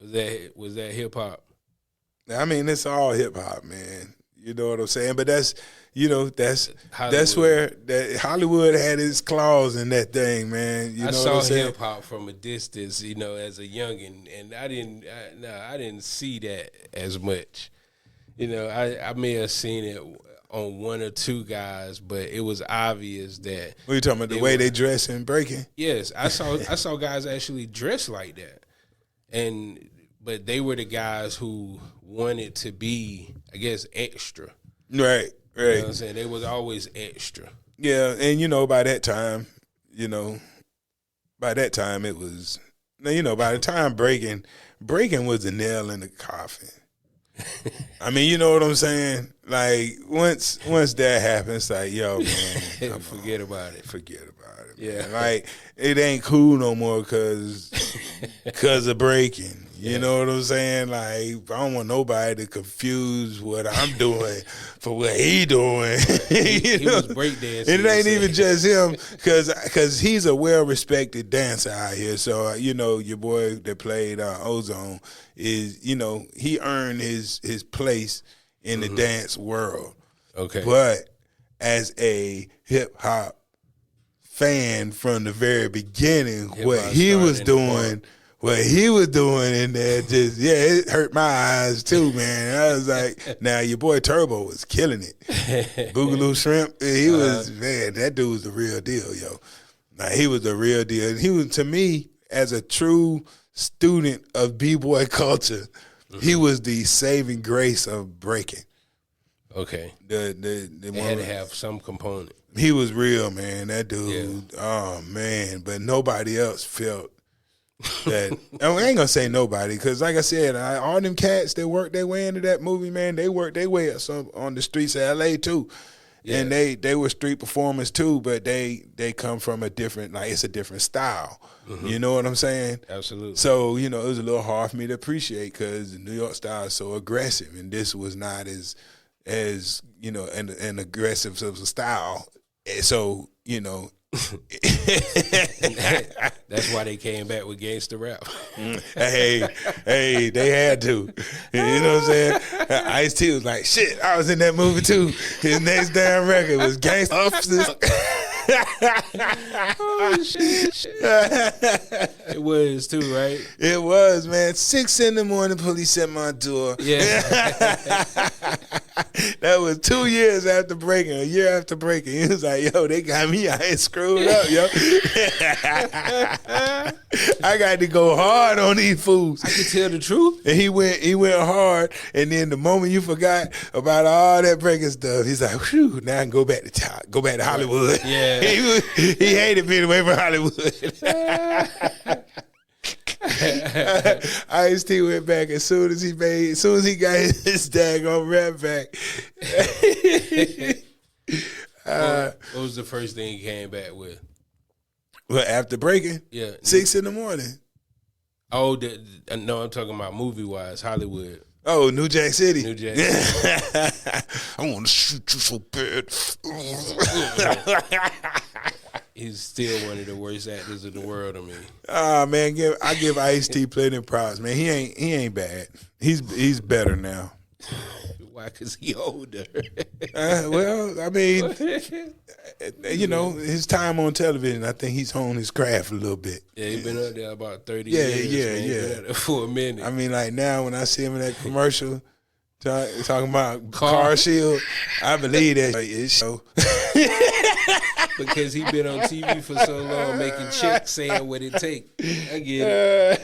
Was that hip hop? I mean, it's all hip hop, man. You know what I'm saying? But that's where Hollywood had its claws in that thing, man. You know saw what I'm saying? hip hop from a distance, as a youngin, and I didn't see that as much. I may have seen it on one or two guys, but it was obvious that. What are you talking about? The way they dress and breaking? Yes, I saw guys actually dress like that, but they were the guys who wanted to be, I guess, extra. Right. You know what I'm saying? They was always extra. Yeah, and by that time, it was, by the time breaking was the nail in the coffin. I mean, you know what I'm saying? Like, once that happens, it's like, yo, man, forget about it. Forget about it. Yeah. Man. Like, it ain't cool no more because of breaking. You know what I'm saying? Like, I don't want nobody to confuse what I'm doing for what he doing. He was breakdancing. And it ain't even just him because he's a well-respected dancer out here. So, your boy that played Ozone is, he earned his place in the dance world. Okay. But as a hip-hop fan from the very beginning, what he was doing in there it hurt my eyes too, man. I was like, now your boy Turbo was killing it. Boogaloo Shrimp, he was, man, that dude was the real deal, yo. Now, he was the real deal. And he was, to me, as a true student of B-boy culture, he was the saving grace of breaking. Okay. They had to have some component. He was real, man. That dude, oh, man. But nobody else felt that. I ain't gonna say nobody, because like I said, all them cats that worked their way into that movie, man, they worked their way up on the streets of LA too. Yeah. And they were street performers too, but they come from a different, like, it's a different style. You know what I'm saying? Absolutely. So, it was a little hard for me to appreciate because the New York style is so aggressive, and this was not as an aggressive of a style. So, that's why they came back with gangster rap. hey, they had to. You know what I'm saying? Ice-T was like, shit, I was in that movie too. His next damn record was Gangsta Officers. Oh, shit. It was too, right? It was, man. 6 a.m, police at my door. Yeah. That was 2 years after breaking, a year after breaking. He was like, yo, they got me out here screwed up, yo. I got to go hard on these fools. I can tell the truth. And he went hard, and then the moment you forgot about all that breaking stuff, he's like, whew, now I can go back to Hollywood. Yeah. He hated being away from Hollywood. Ice-T went back as soon as he got his daggone rap back. What was the first thing he came back with? Well, after breaking? Yeah. 6 a.m. Oh, no, I'm talking about movie-wise, Hollywood. Oh, New Jack City. New Jack City. I want to shoot you so bad. He's still one of the worst actors in the world to me. Man, I give Ice-T plenty of props, man. He ain't bad. He's better now. Why? Because he older. Well, I mean, his time on television, I think he's honed his craft a little bit. Yeah, he's been up there about 30 years. Yeah. He's been up there for a minute. I mean, like now when I see him in that commercial talking about car shield, I believe that it's so. Because he been on TV for so long, making checks, saying what it take. I get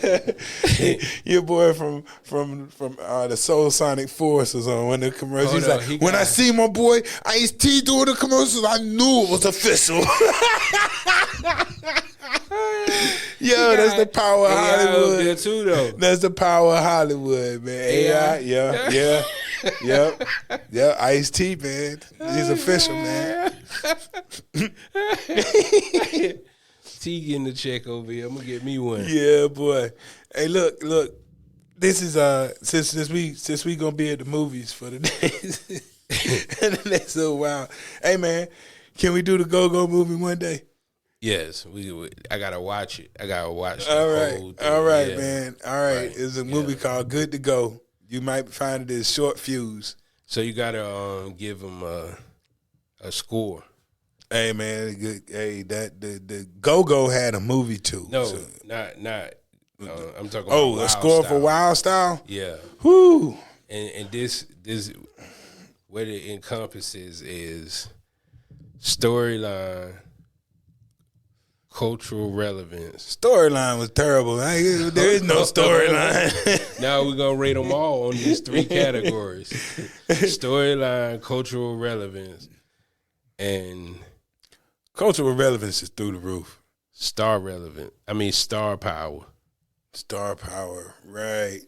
it. Your boy from the Soul Sonic Force was on one of the commercials. He's like, when I see my boy Ice-T doing the commercials, I knew it was official. Yo, that's the power of Hollywood. There too, though. That's the power of Hollywood, man. AI, yeah. Yep. Yep. Ice-T, man. He's official, man. T getting the check over here. I'm gonna get me one. Yeah, boy. Hey, look. This is since we gonna be at the movies for the next next little while. Hey, man, can we do the Go-Go movie one day? Yes, I gotta watch it. I gotta watch. All right, yeah. man. All right. It's a movie called Good to Go. You might find it as Short Fuse. So you gotta give him a score. Hey, man. The Go-Go had a movie too. No, so. not. I'm talking. Oh, about a score Style. for Wild Style. Yeah. Whoo. And this what it encompasses is storyline, cultural relevance. Storyline was terrible. There is no storyline. Now we're gonna rate them all on these 3 categories: storyline, cultural relevance, and Cultural relevance is through the roof. star power. Star power, right?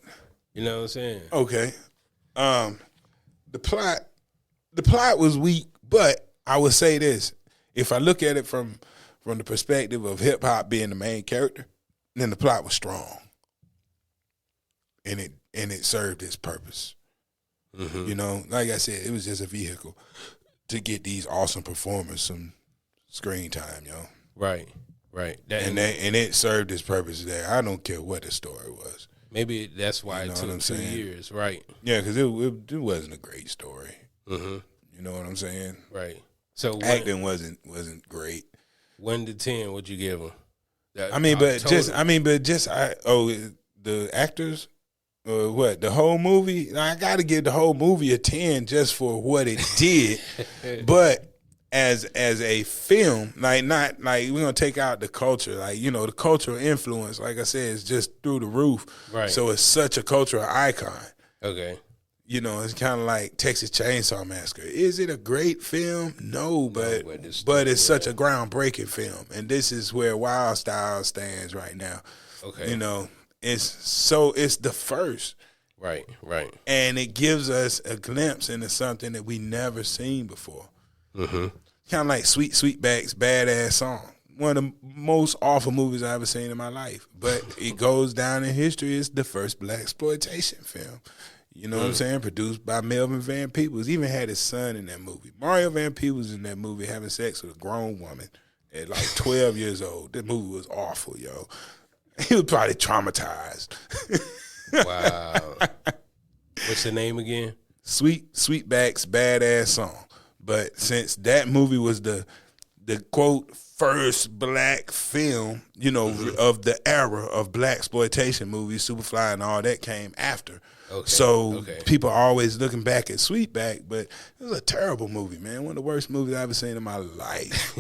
You know what I'm saying? Okay. The plot was weak, but I would say this: if I look at it from the perspective of hip hop being the main character, then the plot was strong, and it served its purpose. Mm-hmm. You know, like I said, it was just a vehicle to get these awesome performers some screen time, yo. Right. And it served its purpose there. I don't care what the story was. Maybe that's why You know it what I'm took 2 saying? years. Right. Yeah, because it wasn't a great story. Mm-hmm. You know what I'm saying? Right. So Acting wasn't great. 1 to 10, what'd you give them? The actors, what the whole movie? I got to give the whole movie a 10 just for what it did, but as a film, not we're gonna take out the culture, the cultural influence. Like I said, is just through the roof. Right. So it's such a cultural icon. Okay. It's kind of like Texas Chainsaw Massacre. Is it a great film? No, but it's such a groundbreaking film, and this is where Wild Style stands right now. Okay. It's the first, Right. and it gives us a glimpse into something that we never seen before. Mm-hmm. Kind of like Sweetback's Badass Song. One of the most awful movies I've ever seen in my life, but it goes down in history as the first blaxploitation film. You know what I'm saying? Produced by Melvin Van Peebles. Even had his son in that movie. Mario Van Peebles in that movie having sex with a grown woman at like 12 years old. That movie was awful, yo. He was probably traumatized. Wow. What's the name again? Sweetback's Badass Song. But since that movie was the quote first black film, of the era of blaxploitation movies, Superfly and all that came after. Okay. So people are always looking back at Sweetback, but it was a terrible movie, man. One of the worst movies I've ever seen in my life.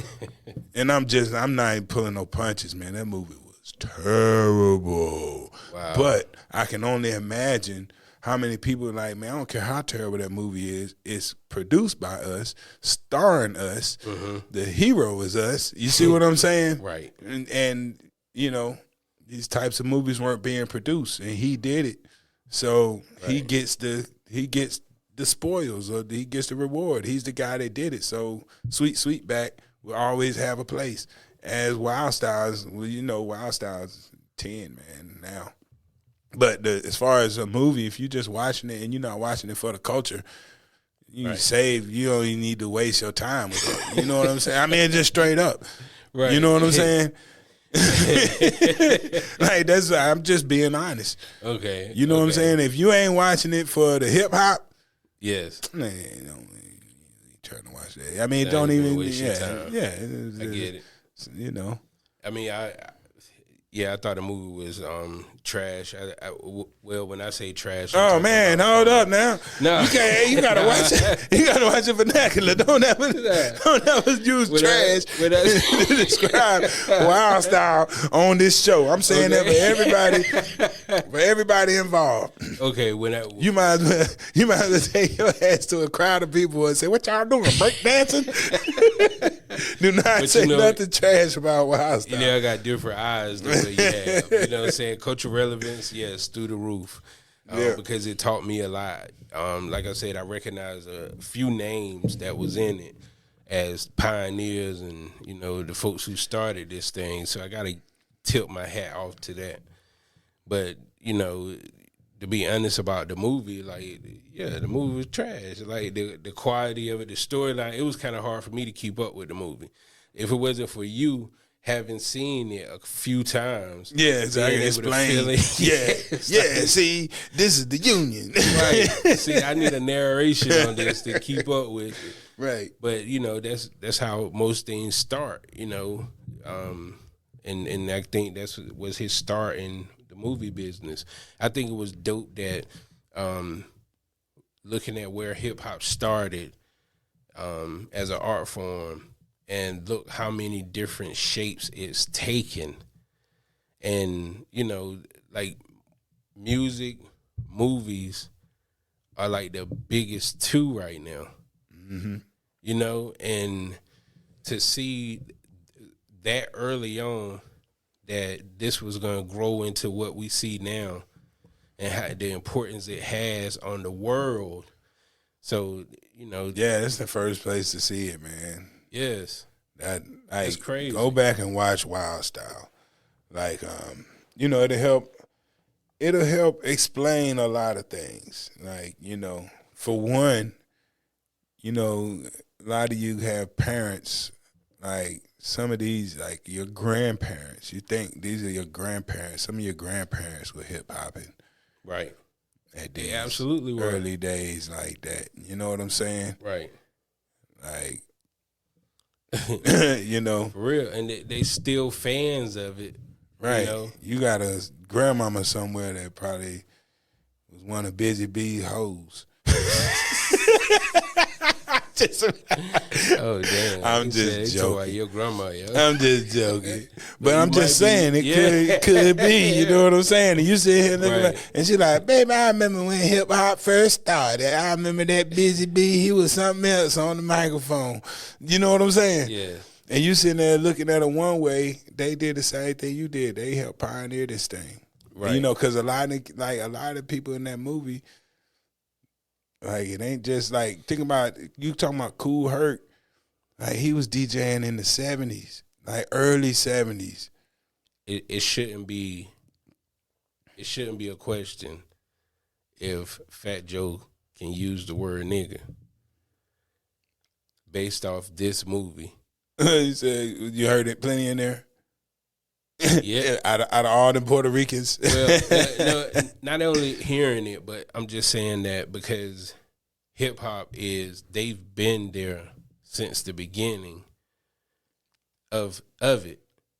And I'm not even pulling no punches, man. That movie was terrible. Wow. But I can only imagine how many people are like, man, I don't care how terrible that movie is. It's produced by us, starring us. Mm-hmm. The hero is us. You see what I'm saying? Right. And these types of movies weren't being produced, and he did it. So he gets the spoils, or he gets the reward. He's the guy that did it. So Sweetback will always have a place. As Wild Styles, Wild Styles 10, man, now. But as far as a movie, if you're just watching it and you're not watching it for the culture, you don't even need to waste your time with it. You know what I'm saying? I mean, just straight up. Right. You know what I'm saying? I'm just being honest. Okay. You know what I'm saying? If you ain't watching it for the hip hop, yes, man, don't trying to watch that. I mean, don't even waste your time. Yeah, I get it. I mean, I thought the movie was trash. Well, when I say trash, oh man, hold up now. No, you gotta watch it. You gotta watch it vernacular. Don't ever use trash to describe Wild Style on this show. I'm saying that for everybody involved. Okay, you might as well take your ass to a crowd of people and say, "What y'all doing? Break dancing?" Do not say nothing trash about Wild Style. I got different eyes than what you have. You know what I'm saying? Cultural relevance, yes, through the roof. Because it taught me a lot. Like I said, I recognize a few names that was in it as pioneers and, the folks who started this thing. So I got to tip my hat off to that. But, to be honest about the movie, like, yeah, the movie was trash. Like, the quality of it, the storyline, it was kind of hard for me to keep up with the movie. If it wasn't for you having seen it a few times. Yeah, so I can explain. Yeah, see, this is the union. Right. See, I need a narration on this to keep up with it. Right. But, that's how most things start, and I think that's was his start in the movie business. I think it was dope that looking at where hip hop started as an art form, and look how many different shapes it's taken. And, like music, movies are like the biggest two right now. Mm-hmm. And to see that early on that this was going to grow into what we see now and how the importance it has on the world. So, Yeah, that's the first place to see it, man. Yes. That's crazy. Go back and watch Wild Style. Like, it'll help explain a lot of things. Like, for one, a lot of you have parents, like some of these, like your grandparents, you think these are your grandparents. Some of your grandparents were hip hopping. Right. At They these absolutely were. early days like that. You know what I'm saying? Right. Like, For real. And they still fans of it. right. You got a grandmama somewhere that probably was one of Busy Bee's hoes. Oh, damn. I'm just joking. Your grandma, yo. I'm just joking. But You I'm just saying it could be, you know what I'm saying? And you sit here looking Right. and she like, baby, I remember when hip hop first started. I remember that Busy Bee, he was something else on the microphone. You know what I'm saying? Yeah. And you sitting there looking at it one way, they did the same thing you did. They helped pioneer this thing. Right. Because a lot of people in that movie, like, it ain't just like, think about, you talking about Kool Herc, like, he was DJing in the 70s, like early 70s. It shouldn't be a question if Fat Joe can use the word nigga based off this movie. You said, you heard it plenty in there? Yeah. out of all the Puerto Ricans. Well, no, not only hearing it, but I'm just saying that because hip hop they've been there since the beginning of it.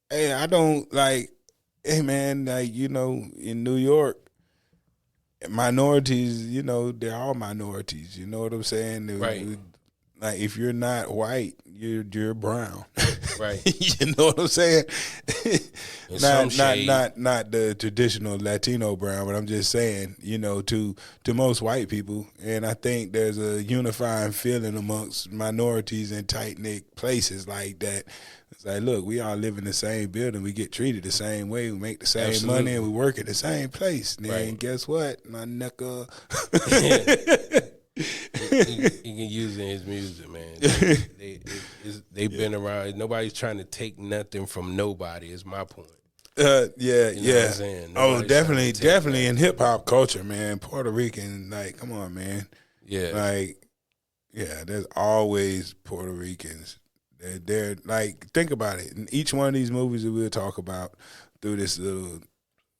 Hey, I don't like, hey man, like, in New York, minorities, they're all minorities. You know what I'm saying? Right. Like, if you're not white, you're brown. Right. You know what I'm saying? some shade. Not the traditional Latino brown, but I'm just saying, to most white people, and I think there's a unifying feeling amongst minorities in tight knit places like that. It's like, look, we all live in the same building, we get treated the same way, we make the same Absolutely. money, and we work at the same place. And Right. guess what, my knuckle? He can use it in his music, man. They've been around. Nobody's trying to take nothing from nobody. Is my point. Yeah, You know what I'm saying? Oh, Nobody's definitely, trying to take definitely in hip hop culture, man. Puerto Rican, like, come on, man. Yeah, Like, yeah, there's always Puerto Ricans. They're like, think about it. In each one of these movies that we'll talk about through this little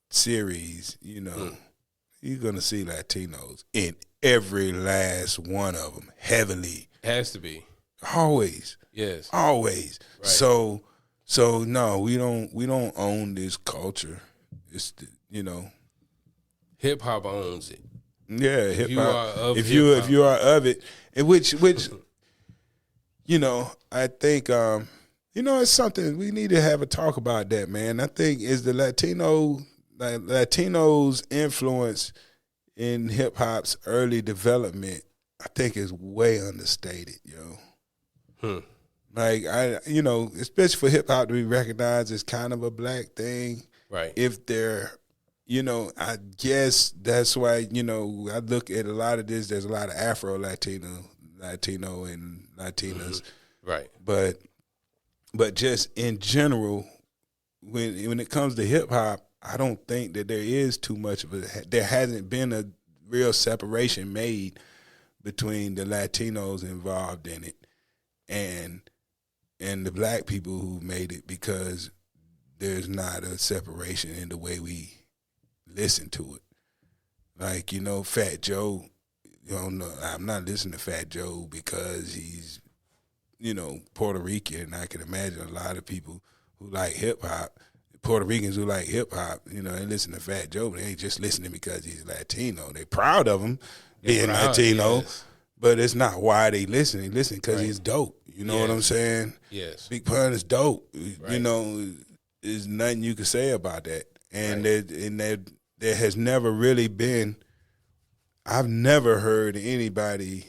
series, you're gonna see Latinos in every last one of them, heavily. has to be. Always. Yes, Always. Right. So no, we don't own this culture. It's hip hop owns it. yeah, hip you hop. are of If hip-hop. you are of it, and which I think it's something we need to have a talk about that, man. I think is the Latinos' influence in hip hop's early development, I think is way understated, yo. Like, especially for hip hop to be recognized as kind of a black thing, Right. if they're you know, I guess that's why, you know, I look at a lot of this. There's a lot of Afro Latino and Latinas, Right. but just in general, when it comes to hip hop, I don't think that there is too much of there hasn't been a real separation made between the Latinos involved in it and the black people who made it, because there's not a separation in the way we listen to it. Like, you know, Fat Joe, you know, I'm not listening to Fat Joe because he's, you know, Puerto Rican. I can imagine a lot of people who like hip hop, Puerto Ricans who like hip hop, you know, they listen to Fat Joe, but they ain't just listening because he's Latino. They proud of him being Latino, yes. But it's not why they listen. They listen because he's dope. You know what I'm saying? Yes. Big Pun is dope. Right. You know, there's nothing you can say about that. And there has never really been. I've never heard anybody.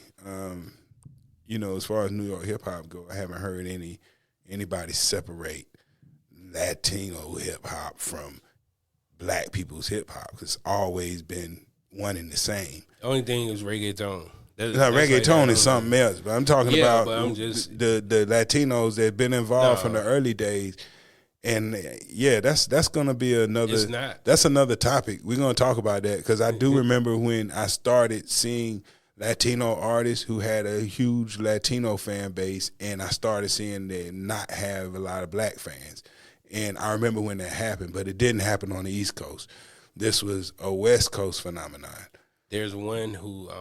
You know, as far as New York hip hop go, I haven't heard anybody separate Latino hip hop from black people's hip hop. It's always been one and the same. The only thing is reggaeton. Reggaeton like is something else, but I'm talking about the Latinos that have been involved from the early days. And that's gonna be another. That's another topic. We're gonna talk about that because I do remember when I started seeing Latino artists who had a huge Latino fan base, and I started seeing them not have a lot of black fans. And I remember when that happened, but it didn't happen on the East Coast. This was a West Coast phenomenon. There's one who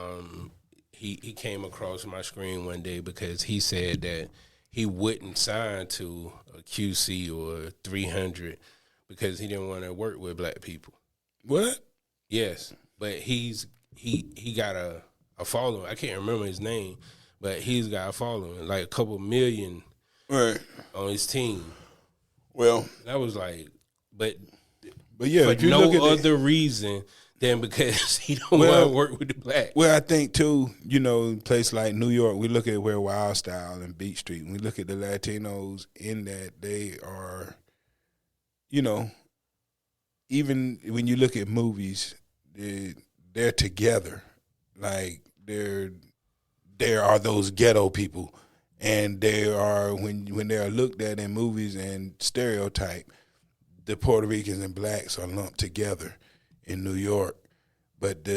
he came across my screen one day because he said that he wouldn't sign to a QC or 300 because he didn't want to work with black people. What? Yes, but he got a following. I can't remember his name, but he's got a following, like a couple million on his team. Well, that was like, but yeah, for if you no look at other reason than because he don't want to work with the black. Well, I think too, you know, in a place like New York, we look at where Wild Style and Beat Street, and we look at the Latinos in that they are, you know, even when you look at movies, they're together. Like there are those ghetto people, and they are when they are looked at in movies and stereotype, the Puerto Ricans and blacks are lumped together in New York. But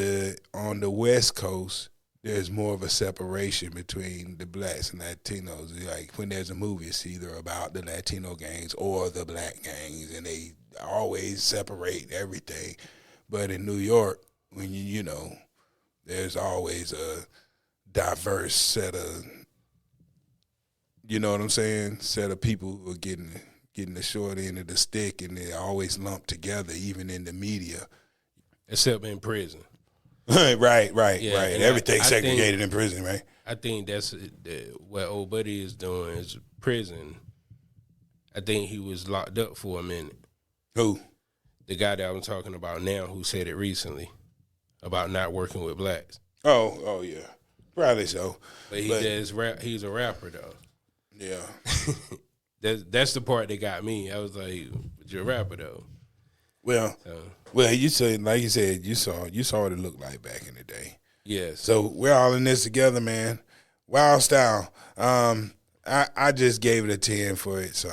on the West Coast, there's more of a separation between the blacks and Latinos. Like when there's a movie, it's either about the Latino gangs or the black gangs, and they always separate everything. But in New York, when you know, there's always a diverse set of, you know what I'm saying, set of people who are getting the short end of the stick, and they're always lumped together, even in the media. Except in prison. right. Yeah, Everything's segregated in prison, right? I think that's what Old Buddy is doing is prison. I think he was locked up for a minute. Who? The guy that I'm talking about now who said it recently about not working with blacks. Oh yeah. Probably so. But he's a rapper though. Yeah. That's the part that got me. I was like, but you're a rapper though. Well, you said, like you said, you saw what it looked like back in the day. Yes. So we're all in this together, man. Wild Style. I just gave it a 10 for its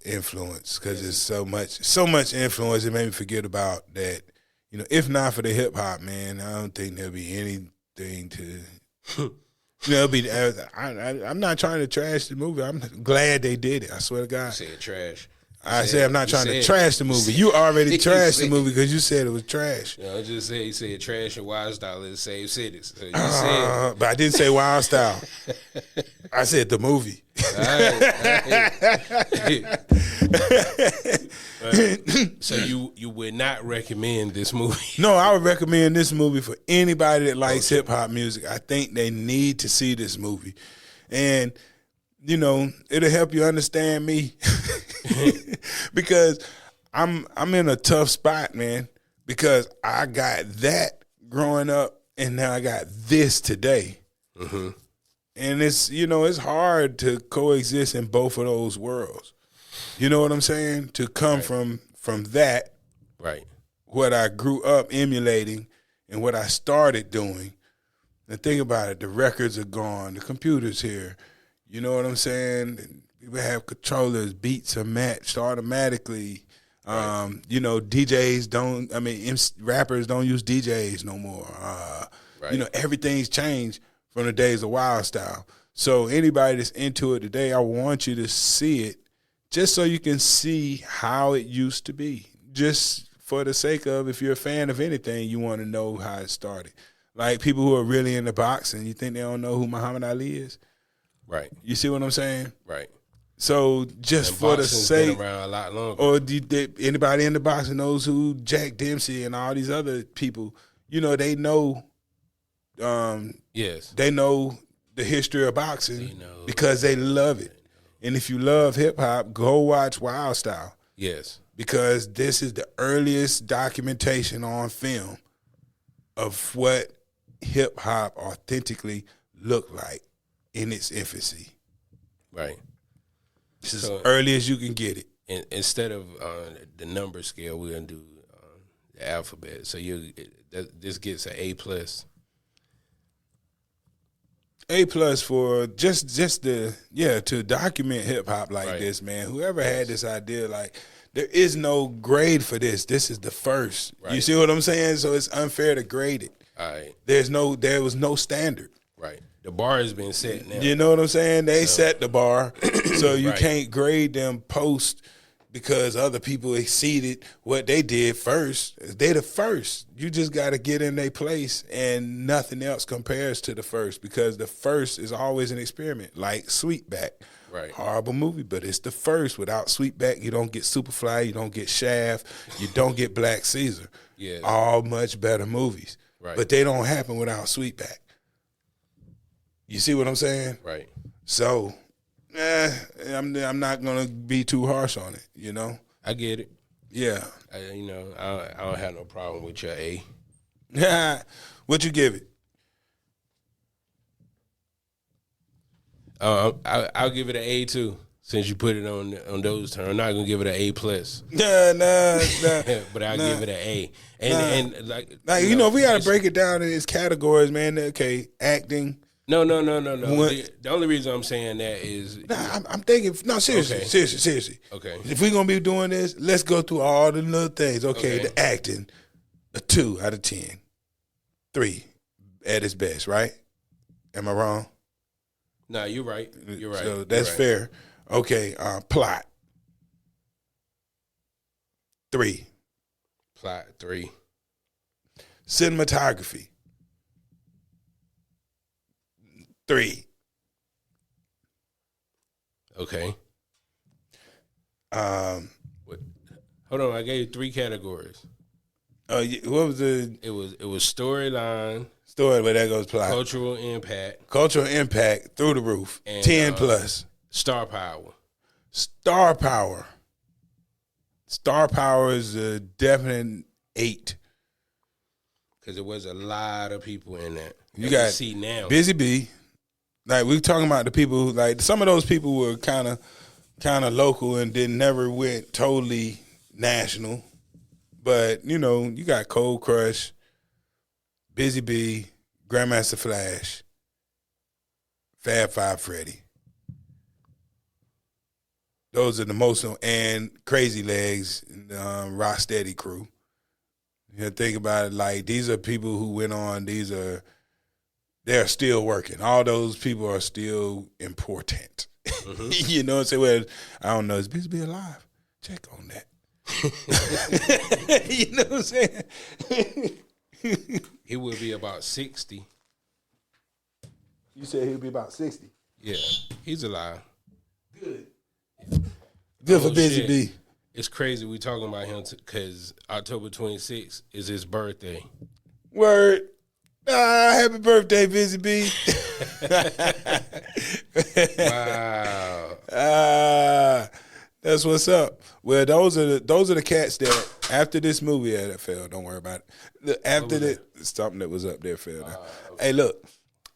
influence because it's so much influence. It made me forget about that. You know, if not for the hip hop, man, I don't think there'll be anything to. You know, I'm not trying to trash the movie. I'm glad they did it. I swear to God. You said trash. I said I'm not trying to trash the movie. You already trashed the movie because you said it was trash. I just said you said trash and Wild Style in the same cities. So you said, but I didn't say Wild Style. I said the movie. So you would not recommend this movie? No, I would recommend this movie for anybody that likes hip hop music. I think they need to see this movie, and you know it'll help you understand me because I'm in a tough spot, man. Because I got that growing up, and now I got this today. Mm-hmm. And it's hard to coexist in both of those worlds. You know what I'm saying? To come from that, right, what I grew up emulating and what I started doing. And think about it, the records are gone, the computer's here. You know what I'm saying? We have controllers, beats are matched automatically. Right. DJs don't, rappers don't use DJs no more. Right. Everything's changed from the days of Wild Style. So anybody that's into it today, I want you to see it just so you can see how it used to be. Just for the sake of, if you're a fan of anything, you want to know how it started. Like people who are really into boxing, you think they don't know who Muhammad Ali is? Right. You see what I'm saying? Right. So just And for the boxing's sake, been around a lot longer. or anybody in the boxing knows who Jack Dempsey and all these other people, they know, Yes. they know the history of boxing They know. because they love it. And if you love hip hop, go watch Wild Style, Yes. because this is the earliest documentation on film of what hip hop authentically looked like in its infancy. Right. It's as So- early as you can get it. And instead of the number scale, we're gonna do the alphabet. So this gets an A+. A+ for just to document hip hop like Right. this, man. Whoever had this idea, like, there is no grade for this. This is the first. You Right. see what I'm saying? So it's unfair to grade it. All right. There was no standard. Right. The bar has been set now. You know what I'm saying? They set the bar, so you Right. can't grade them post because other people exceeded what they did first. They the first. You just got to get in their place, and nothing else compares to the first, because the first is always an experiment, like Sweetback. Right. Horrible movie, but it's the first. Without Sweetback, you don't get Superfly, you don't get Shaft, you don't get Black Caesar. Yes. All much better movies. Right. But they don't happen without Sweetback. You see what I'm saying? Right. So, I'm not gonna be too harsh on it. I get it. Yeah. I don't have no problem with your A. What you give it? I'll give it an A too, since you put it on those terms. I'm not gonna give it an A+. Nah. But I'll give it an A. And like If we gotta break it down in its categories, man. Okay, acting. No. What? The only reason I'm saying that is I'm thinking. No, seriously, Okay. seriously. Okay. If we're gonna be doing this, let's go through all the little things. Okay, Okay. the acting, a 2 out of 10, 3 at its best, right? Am I wrong? No, you're right. You're right. So that's You're right. fair. Okay, plot, 3. Plot 3. Cinematography, 3. Okay. Um, What? Hold on. I gave you 3 categories. what was the It was storyline, story where that goes? Plot, cultural impact, cultural impact through the roof, And, 10 plus. star power. Star power. Star power is a definite 8. Because there was a lot of people in that. You As got see now. Busy Bee. Like, we talking about the people who, like, some of those people were kind of local and never went totally national. But, you got Cold Crush, Busy Bee, Grandmaster Flash, Fab Five Freddy. Those are the most, and Crazy Legs, Rocksteady crew. Think about it, like, these are people who went on, they're still working. All those people are still important. Mm-hmm. You know what I'm saying? Well, I don't know, is Busy Bee alive? Check on that. You know what I'm saying? He will be about 60. You said he'll be about 60. Yeah. He's alive. Good. Good for Oh, Busy shit. Bee. It's crazy we talking about him because October 26th is his birthday. Word. Happy birthday, Busy Bee. Wow. That's what's up. Well, those are the cats that after this movie that fell. Don't worry about it. After something that was up there fell down. Okay. Hey, look.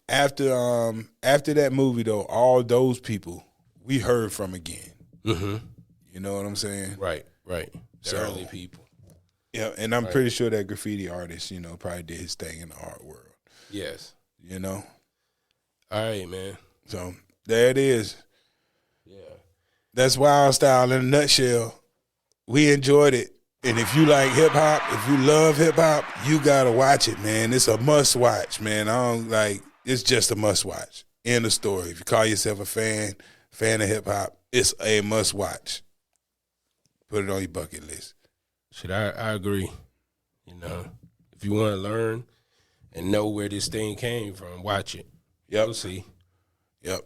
After that movie though, all those people we heard from again. Mm-hmm. You know what I'm saying? Right. The So- early people. Yeah, and I'm pretty sure that graffiti artist, probably did his thing in the art world. Yes. All right, man. So there it is. Yeah. That's Wild Style in a nutshell. We enjoyed it. And if you like hip hop, if you love hip hop, you gotta watch it, man. It's a must watch, man. It's just a must watch. End of story. If you call yourself a fan of hip hop, it's a must watch. Put it on your bucket list. Shit, I agree. If you want to learn and know where this thing came from, watch it. Yep. You'll see. Yep.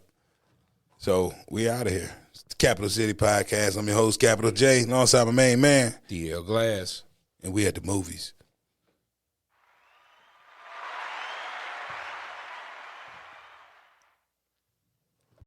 So we out of here. It's the Capital City Podcast. I'm your host, Capital J, alongside my main man, DL Glass. and we at the movies.